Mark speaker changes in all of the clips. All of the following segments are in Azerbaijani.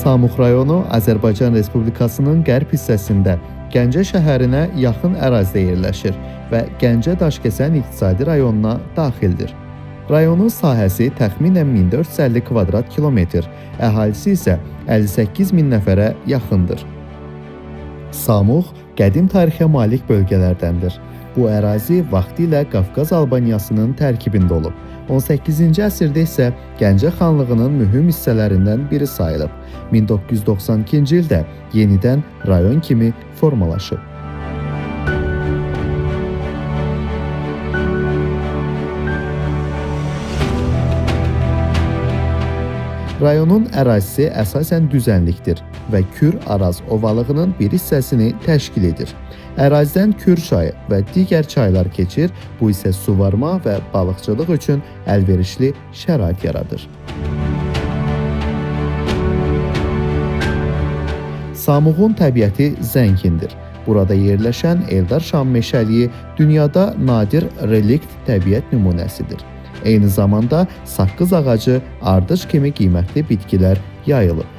Speaker 1: Samux rayonu Azərbaycan Respublikasının qərb hissəsində Gəncə şəhərinə yaxın ərazidə yerləşir və Gəncə-Daşkəsən iqtisadi rayonuna daxildir. Rayonun sahəsi təxminən 1450 kvadrat kilometr, əhalisi isə 58 min nəfərə yaxındır. Samux qədim tarixə malik bölgələrdəndir. Bu ərazi vaxtilə Qafqaz Albaniyasının tərkibində olub. 18-ci əsrdə isə Gəncə xanlığının mühüm hissələrindən biri sayılıb. 1992-ci ildə yenidən rayon kimi formalaşıb. Rayonun ərazisi əsasən düzənlikdir və Kür-Araz ovalığının bir hissəsini təşkil edir. Ərazidən Kür çayı və digər çaylar keçir, bu isə suvarma və balıqçılıq üçün əlverişli şərait yaradır. Samuğun təbiəti zəngindir. Burada yerləşən Eldar Şam meşəliyi dünyada nadir relikt təbiət nümunəsidir. Eyni zamanda saqqız ağacı, ardıc kimi qiymətli bitkilər yayılıb.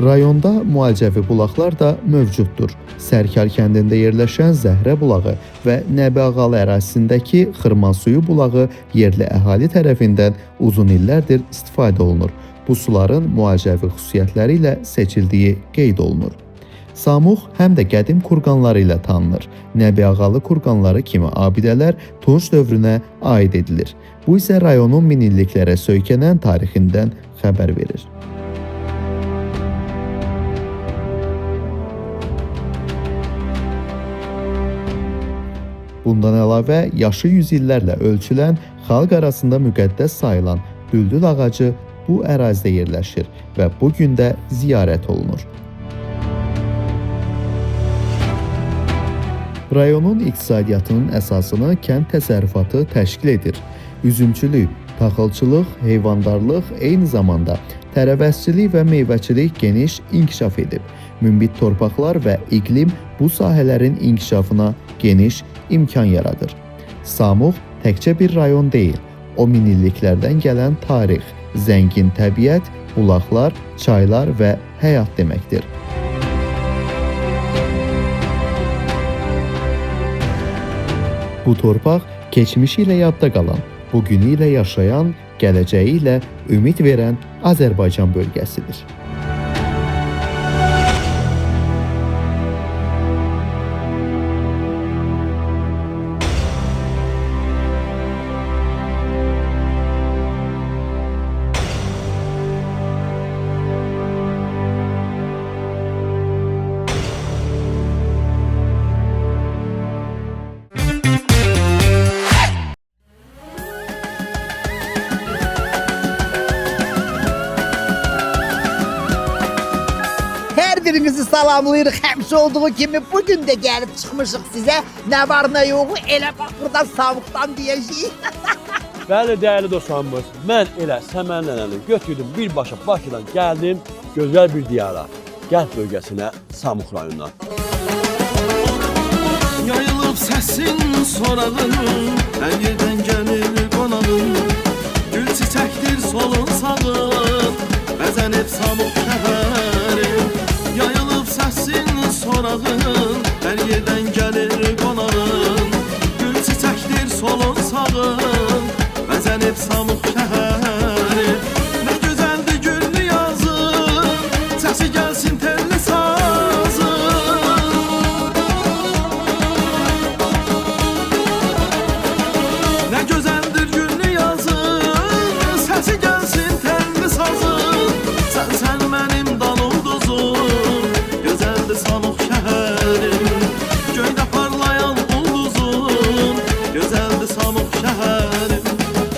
Speaker 1: Rayonda müalicəvi bulaqlar da mövcuddur. Sərkar kəndində yerləşən Zəhrə bulağı və Nəbiağalı ərazisindəki Xırmansuyu bulağı yerli əhali tərəfindən uzun illərdir istifadə olunur. Bu suların müalicəvi xüsusiyyətləri ilə seçildiyi qeyd olunur. Samux həm də qədim kurqanları ilə tanınır. Nəbiağalı kurqanları kimi abidələr Tunç dövrünə aid edilir. Bu isə rayonun minilliklərə söykənən tarixindən xəbər verir. Bundan əlavə, yaşı 100 illərlə ölçülən, xalq arasında müqəddəs sayılan Düldül ağacı bu ərazidə yerləşir və bu gün də ziyarət olunur. Rayonun iqtisadiyyatının əsasını kənd təsərrüfatı təşkil edir. Üzümçülük, taxılçılıq, heyvandarlıq, eyni zamanda tərəvəzçilik və meyvəçilik geniş inkişaf edib. Münbit torpaqlar və iqlim bu sahələrin inkişafına geniş imkan yaradır. Samux təkcə bir rayon deyil, o minilliklərdən gələn tarix, zəngin təbiət, bulaqlar, çaylar və həyat deməkdir. Bu torpaq keçmişi ilə yadda qalan, bugünü ilə yaşayan, gələcəyi ilə ümid verən Azərbaycan bölgəsidir.
Speaker 2: Birinizi salamlayırıq, həmişə olduğu kimi bugün də gəlib çıxmışıq sizə. Nə var nə yoxu elə bax buradan Samuqdan deyəcəyik.
Speaker 3: Bəli, dəyərli dostlarımız, mən elə Səmən nənəni götürdüm, birbaşa Bakıdan gəldim gözəl bir diyara, Qərb bölgəsinə, Samux rayonuna.
Speaker 4: Yayılıb səsin sorağın, hər yerdən gəlir qonağın, gül çiçəkdir solun sağın, bəzənib Samux şəhəri. Yayılıb səsin sorağın, hər yerdən gəlir qonağın, gül çiçəkdir solun sağın, bəzənib Samux şəhəri. Nə gözəldir güllü yazın, səsi gəlsin telli sazın. Nə gözəldir güllü yazın, səsi gəlsin telli sazın. Sən mənim dal ulduzum, gözəldir Samux şəhərim. Göydə parlayan ulduzum, gözəldir Samux şəhərim.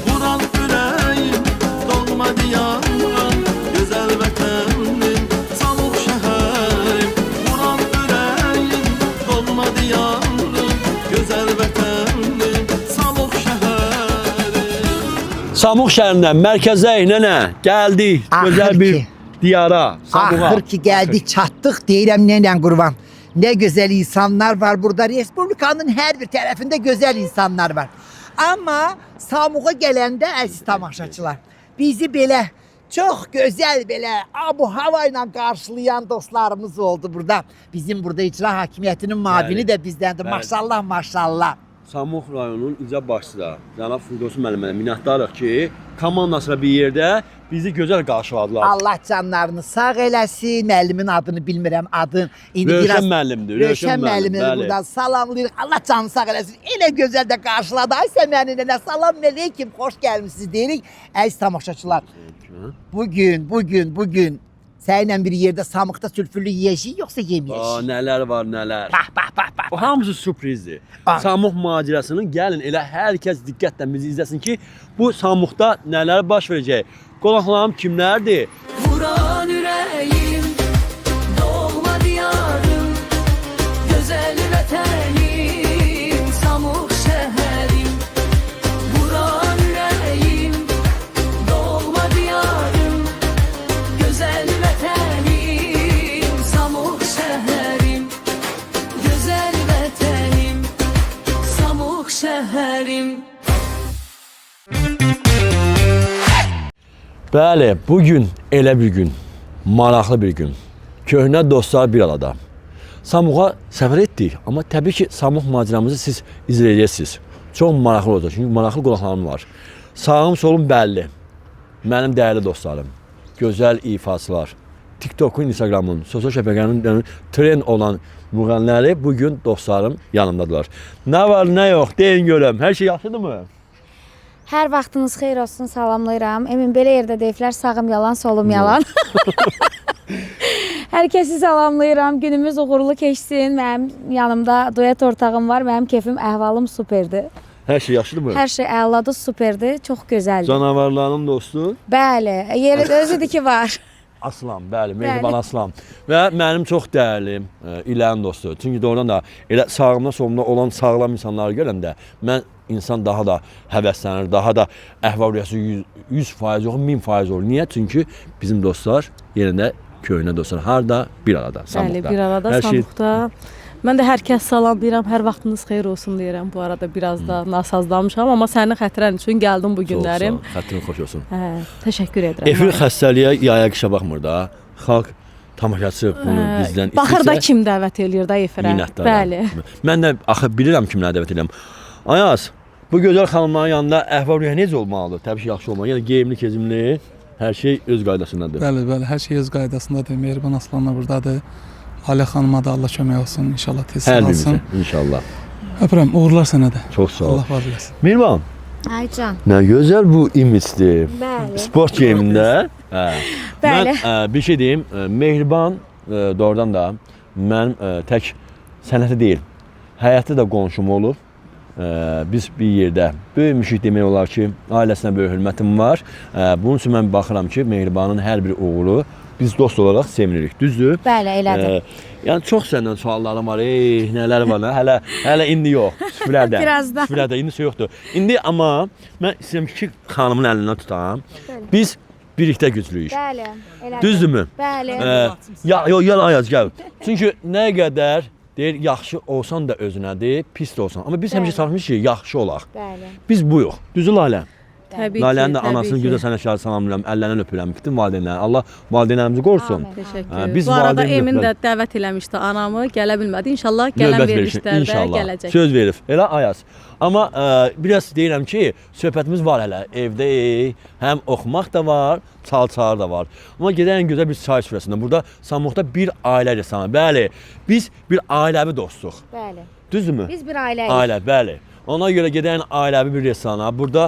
Speaker 4: Vuran ürəyim, doğma diyarım, gözəl vətənim, Samux şəhərim. Vuran ürəyim, doğma diyarım, gözəl vətənim, Samux şəhərim.
Speaker 3: Samux şəhərindən mərkəzə nənə gəldik, gözəl bir diyara, Samuğa.
Speaker 2: Axır ki gəldik, çatdıq, deyirəm nənən qurban. Nə gözəl insanlar var burada. Respublikanın hər bir tərəfində gözəl insanlar var. Amma Samuğa gələndə əziz tamaşaçılar, bizi belə Çox gözəl belə abu hava ilə qarşılayan dostlarımız oldu burada. Bizim burada icra hakimiyyətinin müavini
Speaker 3: Bəli.
Speaker 2: də bizdəndir.
Speaker 3: Bəli.
Speaker 2: Maşallah, maşallah.
Speaker 3: Samux rayonunun icra başçısı da cənab Firdevs müəllimə minnətdarıq ki, komandasıyla bir yerdə bizi gözəl qarşıladılar.
Speaker 2: Allah canlarını sağ eləsin. Müəllimin adını bilmirəm, adın.
Speaker 3: Rövşən müəllimdir,
Speaker 2: Rövşən müəllimi
Speaker 3: bəli.
Speaker 2: buradan salamlayırıq. Allah canını sağ eləsin. Elə gözəl də qarşıladı. Ay Səmənin nənə, salam əleykum, xoş gəlmisiniz deyirik. Əziz tamaşaçılar, bugün səninlə bir yerdə Samıqda sülfürlü yeyəcəyik yoxsa yeməyəcəyik?
Speaker 3: Nələr var, nələr.
Speaker 2: Bax.
Speaker 3: O hamısı sürprizdir.
Speaker 2: Bax.
Speaker 3: Samux macərasının gəlin elə hər kəs diqqətlə bizi izləsin ki, bu Samuxda nələr baş verəcək. Qonaqlarım kimlərdir?
Speaker 5: Vuran yüreğim, doğma diyarım, güzel vətənim, Samux şəhərim. Vuran yüreğim, doğma diyarım, güzel vətənim, Samux şəhərim. Güzel vətənim, Samux şəhərim.
Speaker 3: Bəli, bugün elə bir gün, maraqlı bir gün. Köhnə dostlar bir arada. Samuğa səfər etdik, amma təbii ki, Samux macəramızı siz izləyəcəksiniz. Çox maraqlı olacaq, çünki maraqlı qonaqlarım var. Sağım solum bəlli. Mənim dəyərli dostlarım, gözəl ifasılar, TikTok'un, Instagram'ın, sosial şəbəkənin trend olan müğənniləri bugün dostlarım yanımdadılar. Nə var, nə yox, deyin görəm, hər şey yaxşıdırmı?
Speaker 6: Hər vaxtınız xeyir olsun, salamlayıram. Emin belə yerdə deyiblər, sağım yalan, solum yalan. Hər kəsi salamlayıram. Günümüz uğurlu keçsin. Mənim yanımda duet ortağım var. Mənim keyfim, əhvalım superdir.
Speaker 3: Hər şey yaxşıdırmı?
Speaker 6: Hər şey əladır, superdir. Çox gözəldir.
Speaker 3: Canavarların dostu
Speaker 6: Bəli, yeri özüdür ki var.
Speaker 3: Aslan, bəli, Mehriban Aslan. Və mənim çox dəyərli İlən dostu. Çünki doğrudan da elə sağımda solumda olan sağlam insanları görəndə mən insan daha da həvəslənir, daha da əhval-ruhiyyəsi 100% yox, 1000% olur. Niyə? Çünki bizim dostlar yerində köhnə dostlar harda bir arada, Samıqda.
Speaker 7: Bəli, bir arada
Speaker 3: Hər şey-
Speaker 7: Samıqda. Mən də hər kəs salamlayıram, hər vaxtınız xeyir olsun deyirəm. Bu arada biraz da nasazlamışam, amma sənin xətrən üçün gəldim bu günlərim.
Speaker 3: Çox sağ ol, xətrin xoş olsun.
Speaker 7: Hə, təşəkkür edirəm.
Speaker 3: Efir xəstəliyə yaya qışa baxmır da. Xalq tamaşaçı bunu bizdən
Speaker 7: Baxır da kim dəvət eləyir də efirə.
Speaker 3: Minnətdaram.
Speaker 7: Bəli.
Speaker 3: Mən də axı bilirəm kimləri dəvət edirəm. Ayaz, bu gözəl xanımların yanında əhval-ruhiyyə necə olmalıdır? Təbii ki, yaxşı olmalı. Yəni geyimli, kezimli, hər şey öz qaydasındadır.
Speaker 8: Bəli, hər şey öz qaydasındadır. Mehriban Aslanla burdadır. Alə xanıma da Allah kömək olsun. İnşallah tez
Speaker 3: Hər
Speaker 8: sağalsın.
Speaker 3: birimizə inşallah.
Speaker 8: Öpürəm, uğurlar sənə də.
Speaker 3: Çox sağ ol.
Speaker 8: Allah var eləsin.
Speaker 3: Mirvan,
Speaker 6: Ay can.
Speaker 3: nə gözəl bu imicdir.
Speaker 6: Bəli.
Speaker 3: Sport geyimində. Hə.
Speaker 6: Bəli.
Speaker 3: Mən bir şey deyim, Mehriban doğrudan da mənim tək sənəti deyil, həyatda da qonşum olub. Biz bir yerdə böyümüşük demək olar ki, ailəsinə böyük hörmətim var. Bunun üçün mən baxıram ki, Mehribanın hər bir uğuru biz dost olaraq sevinirik. Düzdür?
Speaker 6: Bəli, elədir.
Speaker 3: Yəni çox səndən suallarım var. Nələr var? Hələ indi yox. Süfrədə.
Speaker 6: Birazdan.
Speaker 3: Süfrədə indi yoxdur. İndi amma mən istəyirəm ki, xanımın əlindən tutam. Biz birlikdə güclüyük.
Speaker 6: Bəli, elədir.
Speaker 3: Düzdürmü?
Speaker 6: Bəli.
Speaker 3: Yox, Ayaz gəl. Çünki nə qədər deyir yaxşı olsan da özünədir, pis də olsan. Amma biz həmişə çalışmışıq ki, yaxşı olaq.
Speaker 6: Bəli.
Speaker 3: Biz buyuq. Düzü Lalə?
Speaker 7: Təbii ki,
Speaker 3: Lalənin də
Speaker 7: təbii
Speaker 3: anasını
Speaker 7: ki.
Speaker 3: gözəl sənətkarı salamlayıram, əllərindən öpürəm bütün valideynləri. Allah valideynlərimizi qorusun.
Speaker 6: Amin.
Speaker 7: Təşəkkür.
Speaker 3: Biz
Speaker 7: Bu arada
Speaker 3: valideyn
Speaker 7: Emin də
Speaker 3: yoxlar.
Speaker 7: dəvət eləmişdi anamı, gələ bilmədi. İnşallah gələn
Speaker 3: Növbət
Speaker 7: verilişlərdə
Speaker 3: inşallah.
Speaker 7: gələcək.
Speaker 3: Söz verib. Elə Ayaz. Amma biraz deyirəm ki, söhbətimiz var hələ. Evdə həm oxumaq da var, çal-çağır da var. Amma gedən gözəl bir çay süfrəsində. Burada Samuqda bir ailə rəssamı. Bəli, biz bir ailəvi dostuq.
Speaker 6: Bəli.
Speaker 3: Düzdürmü?
Speaker 6: Biz bir ailəyik.
Speaker 3: Ailə, bəli. Ona görə gedən ailəvi bir restorana, burada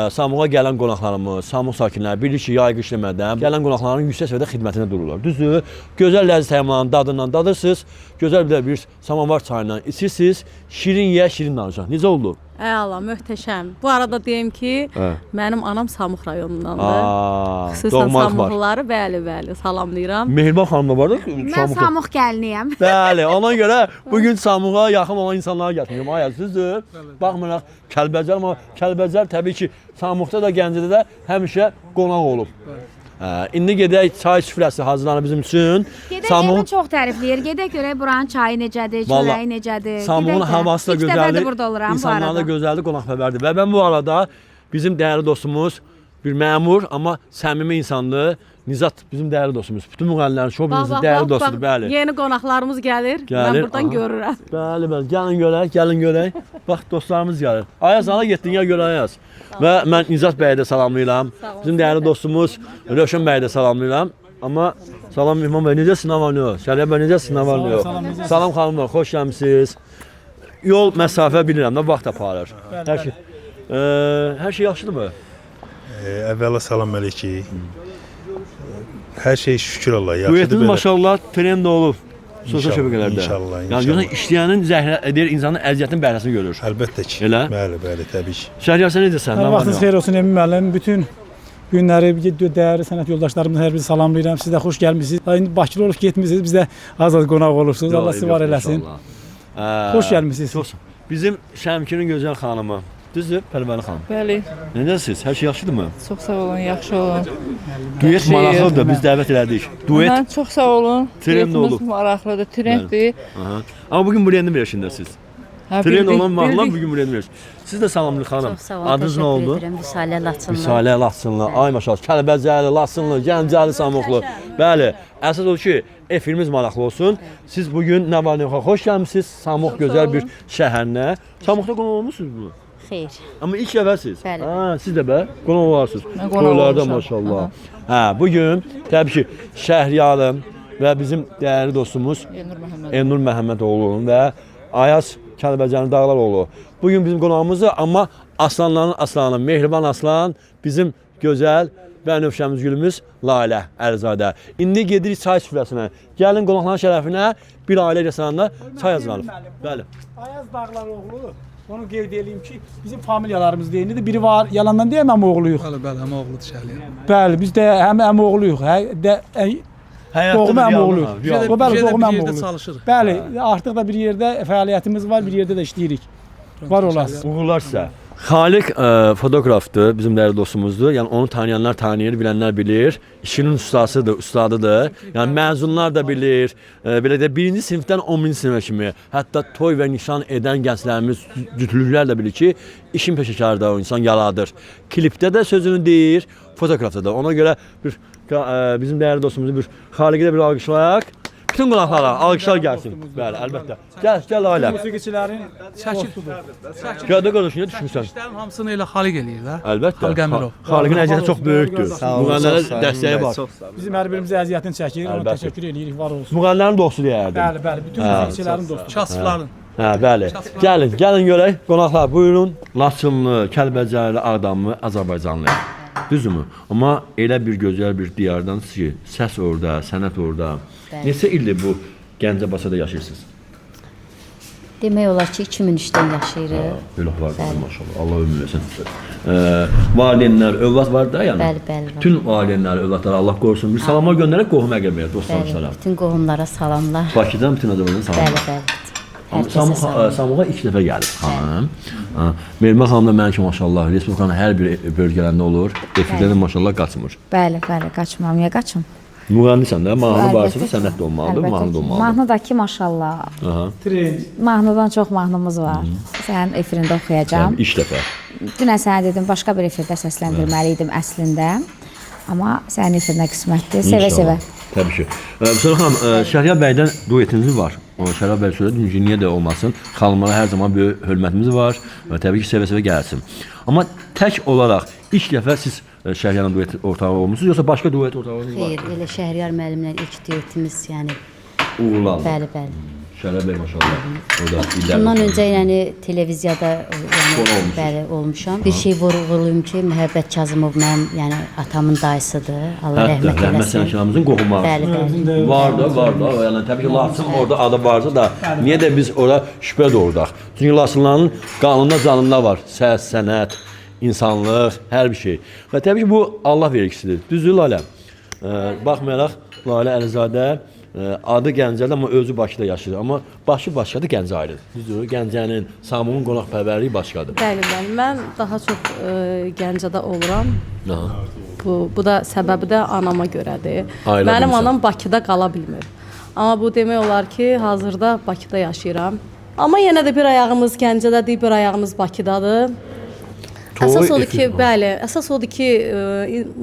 Speaker 3: Samuğa gələn qonaqlarımız, Samuq sakinləri bilir ki, yay qış demədən gələn qonaqların yüksək səviyyədə xidmətində dururlar. Düzdür? Gözəl ləzzət təmanının dadından dadırsınız, gözəl bir samovar çayından içirsiniz, şirin yə, şirin danışaq. Necə oldu?
Speaker 7: Əla, möhtəşəm. Bu arada deyim ki, mənim anam Samux rayonundandır. Xüsusən
Speaker 3: doğmaq var.
Speaker 7: Samuqları, bəli, salamlayıram.
Speaker 3: Mehriban xanım da var da
Speaker 6: Mən Samux gəliniyəm.
Speaker 3: Bəli, ona görə bugün Samuğa yaxın olan insanlara gətirmişəm. Ayaz, düzdür? Baxmayaraq Kəlbəcər, amma Kəlbəcər təbii ki, Samuqda da, Gəncədə də həmişə qonaq olub. İndi gedək çay süfrəsi hazırlanır bizim üçün.
Speaker 6: Gedək Emin çox tərifləyir. Gedək görək buranın çayı necədir, çörəyi necədir.
Speaker 3: Samuğun havası da
Speaker 6: İlk dəfədir
Speaker 3: gözəldir,
Speaker 6: burada oluram bu
Speaker 3: insanlar da
Speaker 6: arada.
Speaker 3: gözəldir, qonaqpərvərdir. Və mən bu arada bizim dəyərli dostumuz bir məmur, amma səmimi insandır. Nizat bizim dəyərli dostumuz. Bütün müğənnilərin şovinizin dəyərli dostudur, bəli.
Speaker 7: Yeni qonaqlarımız gəlir. Mən
Speaker 3: Gəlir,
Speaker 7: buradan
Speaker 3: aha.
Speaker 7: görürəm.
Speaker 3: Bəli, bəli. Gəlin görək, gəlin görək. Bax, dostlarımız gəlir. Ayaz, hala getdin, ya görə Ayaz. Və mən Nizat bəyi də salamlayıram. Bizim dəyərli dostumuz Rövşən bəyi də salamlayıram. Amma salam İmam bəy, necəsiz, nə var, nə yox? Şəriyə bəy, necəsiz, nə var, nə yox? Salam xanımlar, xoş gəlmisiniz. Yol məsafə bilirəm də, vaxt aparır. Hər şey yaxşıdırmı?
Speaker 9: Əvvəla salam əleyki. Hər şey şükür Allah, yaxşıdır
Speaker 3: Duetiniz
Speaker 9: belə.
Speaker 3: maşallah trend olub sosial şəbəkələrdə.
Speaker 9: İnşallah,
Speaker 3: Yəni
Speaker 9: inşallah.
Speaker 3: yoxsa işləyənin zəhlə edir, insanın əziyyətinin bəhrəsini görür.
Speaker 9: Əlbəttə ki.
Speaker 3: Elə?
Speaker 9: Bəli, bəli, təbii ki.
Speaker 3: Şəhriyar, sən necəsən? Nə var,
Speaker 10: Vaxtınız
Speaker 3: nə
Speaker 10: xeyir
Speaker 3: yox?
Speaker 10: olsun Emin müəllim. Bütün günləri dəyərli sənət yoldaşlarımızın hər birini salamlayıram. Siz də xoş gəlmisiniz. İndi Bakılı olub getmisiniz, biz də azad qonaq olursunuz. Allah sizi var eləsin. Xoş gəlmisiniz.
Speaker 3: Xoş. Bizim Şəmkirin gözəl xanımı. Düzdür, Pərvəni xanım.
Speaker 11: Bəli,
Speaker 3: Necəsiz? Hər şey yaxşıdırmı?
Speaker 11: çox sağ olun, yaxşı olun.
Speaker 3: Duet
Speaker 11: Yaxşı
Speaker 3: maraqlıdır,
Speaker 11: yerdir.
Speaker 3: biz dəvət elədik. Duet.
Speaker 11: Aha, çox sağ olun.
Speaker 3: Trend
Speaker 11: Duetimiz
Speaker 3: olub.
Speaker 11: maraqlıdır, trenddir.
Speaker 3: Aha. Amma bugün buraya nə verişindəsiz?
Speaker 11: Ha,
Speaker 3: Tren
Speaker 11: bildik,
Speaker 3: olan mahnılar
Speaker 11: bildik.
Speaker 3: bugün buraya verilir. Siz də salamlı xanım.
Speaker 12: Çox sağ olun,
Speaker 3: Adınız nə oldu?
Speaker 12: təşəkkür edirəm. Vüsalə Laçınlı.
Speaker 3: Vüsalə Laçınlı, ay maşallah, Kəlbəcəli, Laçınlı, Gəncəli, Samuqlu. Bəli, əsas odur ki, efirimiz maraqlı olsun. Siz bugün nə var, nə yox, xoş gəlmisiniz Samuq gözəl bir şəhərinə. Samuqda qonaq olmusunuz mu?
Speaker 12: Xeyr.
Speaker 3: Amma ilk əvvəlsiz.
Speaker 12: Bəli.
Speaker 3: Ha, siz də bə qonaq olarsınız.
Speaker 11: Mən qonaq
Speaker 3: Toylarda
Speaker 11: olmuşam.
Speaker 3: maşallah. Hə, bugün təbii ki, Şəhriyarım və bizim dəyərli dostumuz
Speaker 11: Elnur Məhəmməd.
Speaker 3: Elnur Məhəmmədoğlu'nun və Ayaz Kəlbəcənin Dağlaroğlu. Bugün bizim qonağımızdır, amma aslanların aslanı, Mehriban Aslan, bizim gözəl bənövşəmiz gülümüz Lalə Əlizadə. İndi gedirik çay süfrəsinə. Gəlin qonaqların şərəfinə bir ailə restoranında çay hazırlanıb. Bəli.
Speaker 10: Ayaz Dağlaroğlu. Onu qeyd edeyim ki, bizim familiyalarımız deyildi. Biri var, yalandan deyəm əmi oğluyuq.
Speaker 8: Bəli, bəli, həm oğludur Şəhliyar.
Speaker 10: Bəli, biz də həm əmi oğluyuq. Doğma əmi oğluyuq. Bəli, doğma əmi oğluyuq.
Speaker 8: çalışırıq.
Speaker 10: Bəli, artıq da bir yerdə fəaliyyətimiz var, bir yerdə də işləyirik. Var olasın.
Speaker 3: Uğurlar sizə. Xaliq fotoqrafdır, bizim dəyərli dostumuzdur. Yəni onu tanıyanlar tanıyır, bilənlər bilir. İşinin ustasıdır, ustadıdır. Yəni məzunlar da bilir. Belə də 1-ci sinifdən 10-cu sinifə kimi, hətta toy və nişan edən gənclərimiz, cütlüklər də bilir ki, işin peşəkarıdır o insan, yaradır. Klipdə də sözünü deyir, fotoqrafda da. Ona görə bir bizim dəyərli dostumuzu bir Xaliqə də bir alqışlayaq. Bütün qonaqlara alqışlar gəlsin. Bəli, əlbəttə. Gəl ailə.
Speaker 10: Musiqiçilərin
Speaker 3: Gədə qardaş, niyə düşmüsən?
Speaker 8: İşlərin hamısını elə Xaliq eləyir də.
Speaker 3: Əlbəttə.
Speaker 8: Xalq Əmirov.
Speaker 3: Xalqın əziyyəti çox böyükdür. Müğənnilərə dəstəyi var.
Speaker 10: bizim hər birimizin əziyyətini çəkir. Ona
Speaker 3: Əlbəttə.
Speaker 10: təşəkkür edirik, var olsun.
Speaker 3: Müğənnilərin dostu deyərdim.
Speaker 10: Bəli, bəli, bütün musiqiçilərin dostu.
Speaker 8: Kasıfların.
Speaker 3: Hə, bəli. Gəlin görək. Qonaqlar, buyurun. Laçınlı, Kəlbəcərli, Ağdamlı, Azərbaycanlı. Düzdürmü? Amma elə bir gözəl bir diyardansınız ki, səs orada, sənət orada. Neçə ildir bu Gəncəbasada yaşayırsınız?
Speaker 12: Demək olar ki, 2003-dən yaşayırıq.
Speaker 3: Belə var, maşallah. Allah ömür versin. Valideynlər, övlad var da yəni.
Speaker 12: Bəli, bəli, var.
Speaker 3: Bütün valideynlər, övladları Allah qorusun. Bir salama göndərək qohum əqrəbəyə, dostlarına.
Speaker 12: Bütün qohumlara salamlar.
Speaker 3: Bakıdan bütün Azərbaycana salamlar.
Speaker 12: Bəli, bəli. Hər kəsə salam.
Speaker 3: Samuğa ilk dəfə gəlib xanım. Mehriban xanım da mənim ki maşallah Respublikanın hər bir bölgələrində olur. Efirdə də maşallah qaçmır.
Speaker 6: Bəli, bəli, qaçmam, ya qaçım.
Speaker 3: Müğənnisən də, mahnı varsa da
Speaker 6: Əlbəttə.
Speaker 3: sənət də olmalıdır, mahnı da olmalıdır.
Speaker 6: Mahnıdakı maşallah.
Speaker 3: Aha.
Speaker 6: Mahnıdan çox mahnımız var. Sənin efirində oxuyacağam.
Speaker 3: İlk dəfə.
Speaker 6: Dünən sənə dedim, başqa bir efirdə səsləndirməli idim əslində. Amma sənin efirinə qismətdir. Sevə-sevə.
Speaker 3: Təbii ki. Vüsal xanım, Şəhriyar bəydən duetiniz var. O Şəhriyar bəy söylədi, niyə də olmasın. Xanımlara hər zaman böyük hörmətimiz var və təbii ki, sevə-sevə gəlsin. Amma tək olaraq ilk dəfə siz Şəhriyarla duet ortağı olmusunuz, yoxsa başqa duet ortağınız var?
Speaker 12: Xeyr, elə Şəhriyar müəllimlə ilk duetimiz, yəni.
Speaker 3: Uğurlar.
Speaker 12: Bəli, bəli.
Speaker 3: Şəhriyar bəy maşallah. Orada illər.
Speaker 12: Bundan öncə yəni televiziyada yəni, bəli olmuşam. Bir şey vurğulayım ki, Məhəbbət Kazımov mənim yəni atamın dayısıdır. Allah rəhmət
Speaker 3: Rəhmət
Speaker 12: eləsin.
Speaker 3: Sənəkanımızın qohumu.
Speaker 12: Bəli, bəli.
Speaker 3: Var da. Yəni təbii ki, Laçın orada adı varsa da, niyə də biz ora şübhə doğurdaq? Çünki Laçınların qanında, canında var. Səs, sənət, insanlıq, hər bir şey. Və təbii ki, bu Allah vergisidir. Düzdür Lalə? Baxmayaraq Lalə Əlizadə adı Gəncədə, amma özü Bakıda yaşayır. Amma başı başqadır, Gəncə ayrıdır. Düzdür? Gəncənin, Samuğun qonaqpərvərliyi başqadır.
Speaker 7: Bəli, bəli. Mən daha çox Gəncədə oluram.
Speaker 3: Aha.
Speaker 7: Bu da səbəbi də anama görədir.
Speaker 3: Ailə
Speaker 7: Mənim
Speaker 3: bilirsən.
Speaker 7: anam Bakıda qala bilmir. Amma bu demək olar ki, hazırda Bakıda yaşayıram. Amma yenə də bir ayağımız Gəncədədir, bir ayağımız Bakıdadır. Əsas odur ki, bəli, əsas odur ki,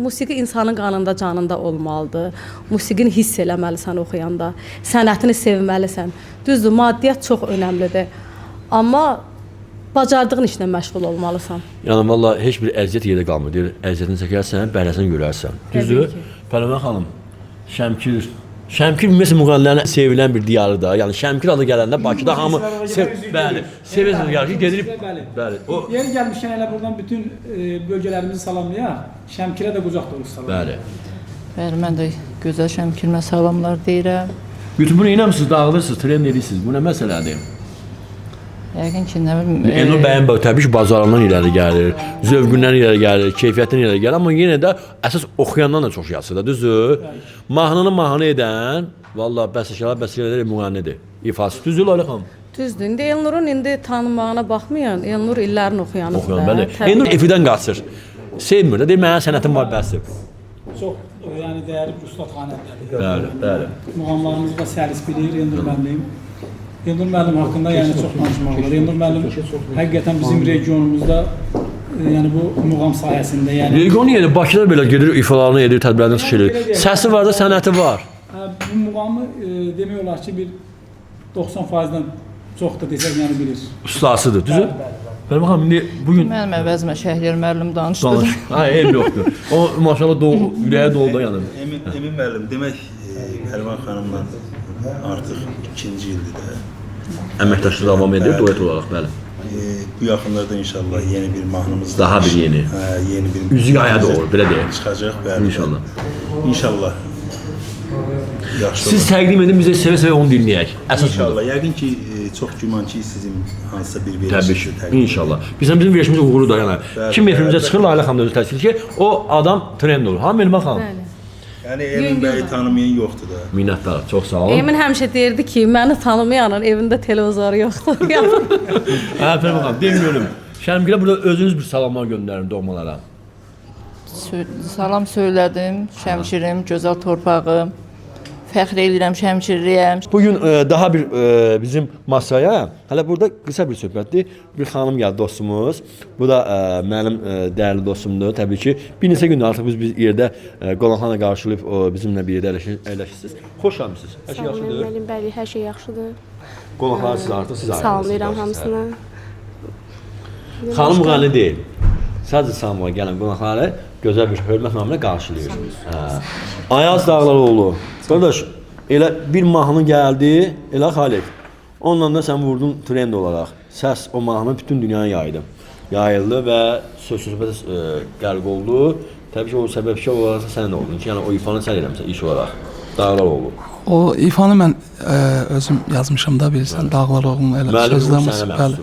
Speaker 7: musiqi insanın qanında, canında olmalıdır. Musiqini hiss eləməlisən oxuyanda, sənətini sevməlisən. Düzdür, maddiyyat çox önəmlidir. Amma bacardığın işlə məşğul olmalısan.
Speaker 3: Yəni valla heç bir əziyyət yerdə qalmır. Deyir, əziyyətini çəkərsən, bəhrəsini görərsən. Düzdür? Pərvənə xanım, Şəmkir ümumiyyətlə müğənnilərin sevilən bir diyarı da. Yəni Şəmkir adı gələndə Bakıda hamı sevirsiniz yəni ki, gedilib. Bəli.
Speaker 10: Yeri gəlmişkən elə buradan bütün bölgələrimizi salamlayaq. Şəmkirə də qucaq dolusu salamlayaq.
Speaker 11: Bəli, mən də gözəl Şəmkirimə salamlar deyirəm.
Speaker 3: Bütün bunu eləmişsiniz, dağılırsınız, tren edirsiniz. Bu nə məsələdir?
Speaker 11: Yəqin ki, nə bilim...
Speaker 3: Elnur bəyin təbii ki, bazarından irəli gəlir, zövqündən irəli gəlir, keyfiyyətdən irəli gəlir. Amma yenə də əsas oxuyandan da çox yazır da, düzdür? Mahnını edən, valla bəstəkarlar müğənnidir. İfası. Düzdür, Lalə xanım?
Speaker 7: Düzdür. İndi Elnurun tanınmağına baxmayan, Elnur illərin oxuyanıdır.
Speaker 3: Oxuyan, bəli. Elnur efidən qaçır. Sevmir də, deyir, mənə sənətim var, bəsdir.
Speaker 10: Çox, yəni dəyərli bir ustadxanədir.
Speaker 3: Bəli.
Speaker 10: Muğamlarımızı da səlis bilir, Elnur müəllim. Elnur müəllim haqqında yəni çox danışmaq olar. Elnur müəllim həqiqətən bizim regionumuzda yəni bu muğam sahəsində yəni
Speaker 3: Region yerdə Bakıda belə gedir, ifalarını edir, tədbirlərini çıxış edir. Səsi var da sənəti var.
Speaker 10: Bu muğamı demək olar ki bir 90%-dən çox da desək yəni bilir.
Speaker 3: Ustasıdır, düzdür? Bəli, baxın, indi bugün...
Speaker 11: Mənim əvəzimə Şəhriyar müəllim danışdı.
Speaker 3: Ha, eyb yoxdur. O, maşallah, ürəyə doldu yanım.
Speaker 9: Emin müəllim, demək Pərvan xanımla artıq 2-ci ildir də.
Speaker 3: Əməkdaşlıq davam edir, duet olaraq, bəli.
Speaker 9: Bu yaxınlarda inşallah yeni bir mahnımız
Speaker 3: Daha bir yeni.
Speaker 9: Yeni bir
Speaker 3: Üzük aya doğru, belə deyək.
Speaker 9: çıxacaq, bəli.
Speaker 3: İnşallah.
Speaker 9: İnşallah. Yaxşı
Speaker 3: Siz təqdim edin, bizə sevə-sevə onu dinləyək. Əsas
Speaker 9: İnşallah. Yəqin ki, çox güman ki, sizin hansısa bir
Speaker 3: Təbii
Speaker 9: verişinizi
Speaker 3: ki, inşallah. Bizim verilişimiz uğuru da yəni. Kim efrimizə çıxır, Lalə xanım da özü təsvir ki, o adam trend olur. Ha, Melman xanım?
Speaker 9: Yəni Emin bəyi tanımayan yoxdur da.
Speaker 3: Minnətlər, çox sağ olun.
Speaker 7: Emin həmişə deyirdi ki, məni tanımayanın evində televizor yoxdur.
Speaker 3: Hə, Pərvan xanım, deməyelim. Şəmkilə burada özünüz bir salamlar göndərin doğmalara.
Speaker 11: Salam söylədim, Şəmkirim, gözəl torpağım. Fəxr edirəm Şəmkirliyəm.
Speaker 3: Bugün daha bir bizim masaya, hələ burada qısa bir söhbətdir. Bir xanım gəldi, dostumuz. Bu da mənim dəyərli dostumdur. Təbii ki, bir neçə gündür artıq biz bir yerdə qonaqlarla qarşılayıb bizimlə bir yerdə əyləşirsiniz. Xoş gəlmisiniz. Hər şey yaxşıdır?
Speaker 13: Bəli, hər şey yaxşıdır.
Speaker 3: Qonaqlar siz artıq siz ayrılmışsınız.
Speaker 13: Salamlayıram hamısını.
Speaker 3: Xanım müğənni deyil. Sadəcə salamlağa gələn qonaqları gözəl bir hörmət naminə qarşılayır. Ayaz Dağlaroğlu. Qardaş, elə bir mahnı gəldi, elə Xalid. Onunla da sən vurdun trend olaraq. Səs o mahnı bütün dünyaya yayıldı və söz-söhbət qərq oldu. Təbii ki, o səbəbkar olaraq sən də oldun ki, yəni o ifanı sən eləmsən iş olaraq. Dağlaroğlu.
Speaker 8: O ifanı mən özüm yazmışam da bilirsən, Dağlaroğlu'nun elə sözlərimiz. Bəli.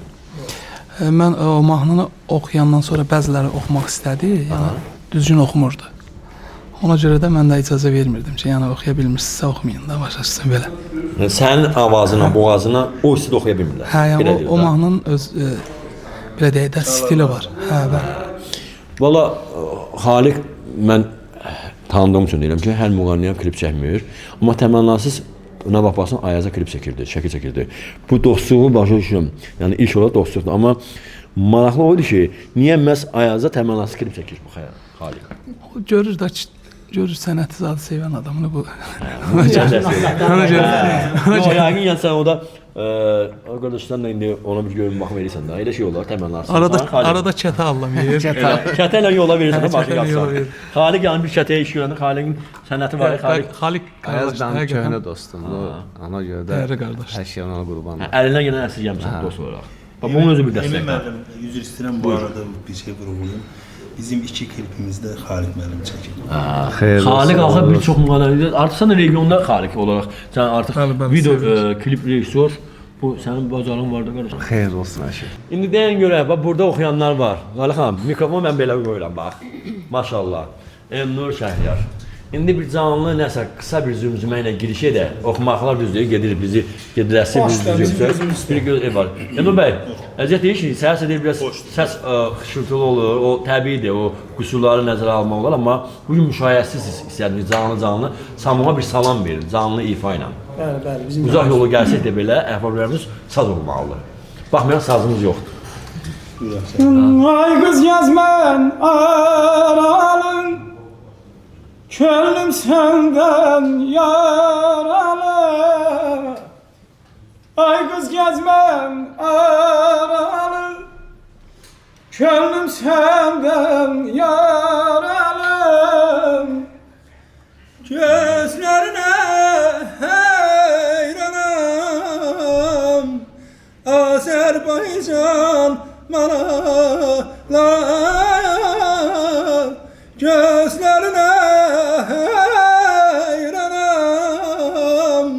Speaker 8: Mən o mahnını oxuyandan sonra bəziləri oxumaq istədi, yəni düzgün oxumurdu. Ona görə də mən də icazə vermirdim ki, yəni oxuya bilmirsinizsə oxumayın da, başa belə.
Speaker 3: Sənin avazına, boğazına o hissi də oxuya bilmirlər.
Speaker 8: Hə, yəni o mahnının öz belə deyək də stili var. Hə, bəli.
Speaker 3: Valla Xaliq mən tanıdığım üçün deyirəm ki, hər müğənniyə klip çəkmir. Amma təmənnasız nə baxmasın Ayaza klip çəkirdi, şəkil çəkirdi. Bu dostluğu başa düşürəm. Yəni ilk olaraq dostluqdur. Amma maraqlı oydu ki, niyə məhz Ayaza təmənnasız klip çəkir bu Xaliq?
Speaker 8: O görür də görür sənəti zadı sevən adamını bu.
Speaker 3: Yəqin yəni sən o da qardaşlarla indi ona bir görün baxım verirsən də. Elə şey olar təmənnasız.
Speaker 8: Arada kətə allamıyır.
Speaker 3: Kətə ilə yola verirsən də başa qalsan. Xaliq yəni bir kətəyə iş görəndə Xaliqin sənəti var.
Speaker 8: Xaliq
Speaker 14: Ayazdan köhnə dostumdur. Ona görə də hər şey ona qurban.
Speaker 3: Əlindən gələn əsirgəmsən dost olaraq. Bunun özü bir dəstək.
Speaker 9: Emin müəllim, üzr istəyirəm bu arada bir şey vurğulayım. Bizim 2 klipimizdə Xaliq müəllim çəkib.
Speaker 3: Xaliq axı bir çox müğənnidir. Artıq sən regionda Xaliq olaraq, sən artıq video klip rejissor, bu sənin bacarığın var da qardaş.
Speaker 14: Xeyir olsun hər şey.
Speaker 3: İndi deyin görək, bax burada oxuyanlar var. Lalə xanım, mikrofonu mən belə qoyuram bax. Maşallah. Elnur Şəhriyar. İndi bir canlı nəsə qısa bir zümzümə ilə giriş edək. Oxumaqlar düzdür, gedir bizi gedirəsi biz görürük. Bir göz var. Elnur bəy, əziyyət deyir ki, səhər deyir biraz səs xışıltılı olur, o təbiidir, o qüsurları nəzərə almaq olar, amma bugün müşahiyyəsiz istədiniz canlı Samuğa bir salam verin, canlı ifa ilə.
Speaker 10: Bəli.
Speaker 3: Uzaq yolu gəlsək də belə əhval-ruhiyyəmiz saz olmalıdır. Baxmayaraq sazımız yoxdur.
Speaker 10: Ay kız gezmen aralın, könlüm senden yaralı. Ay kız gezmen aralı, könlüm senden yaralı. Gözlerine heyranım, Azerbaycan malalı. Gözlerine heyranım,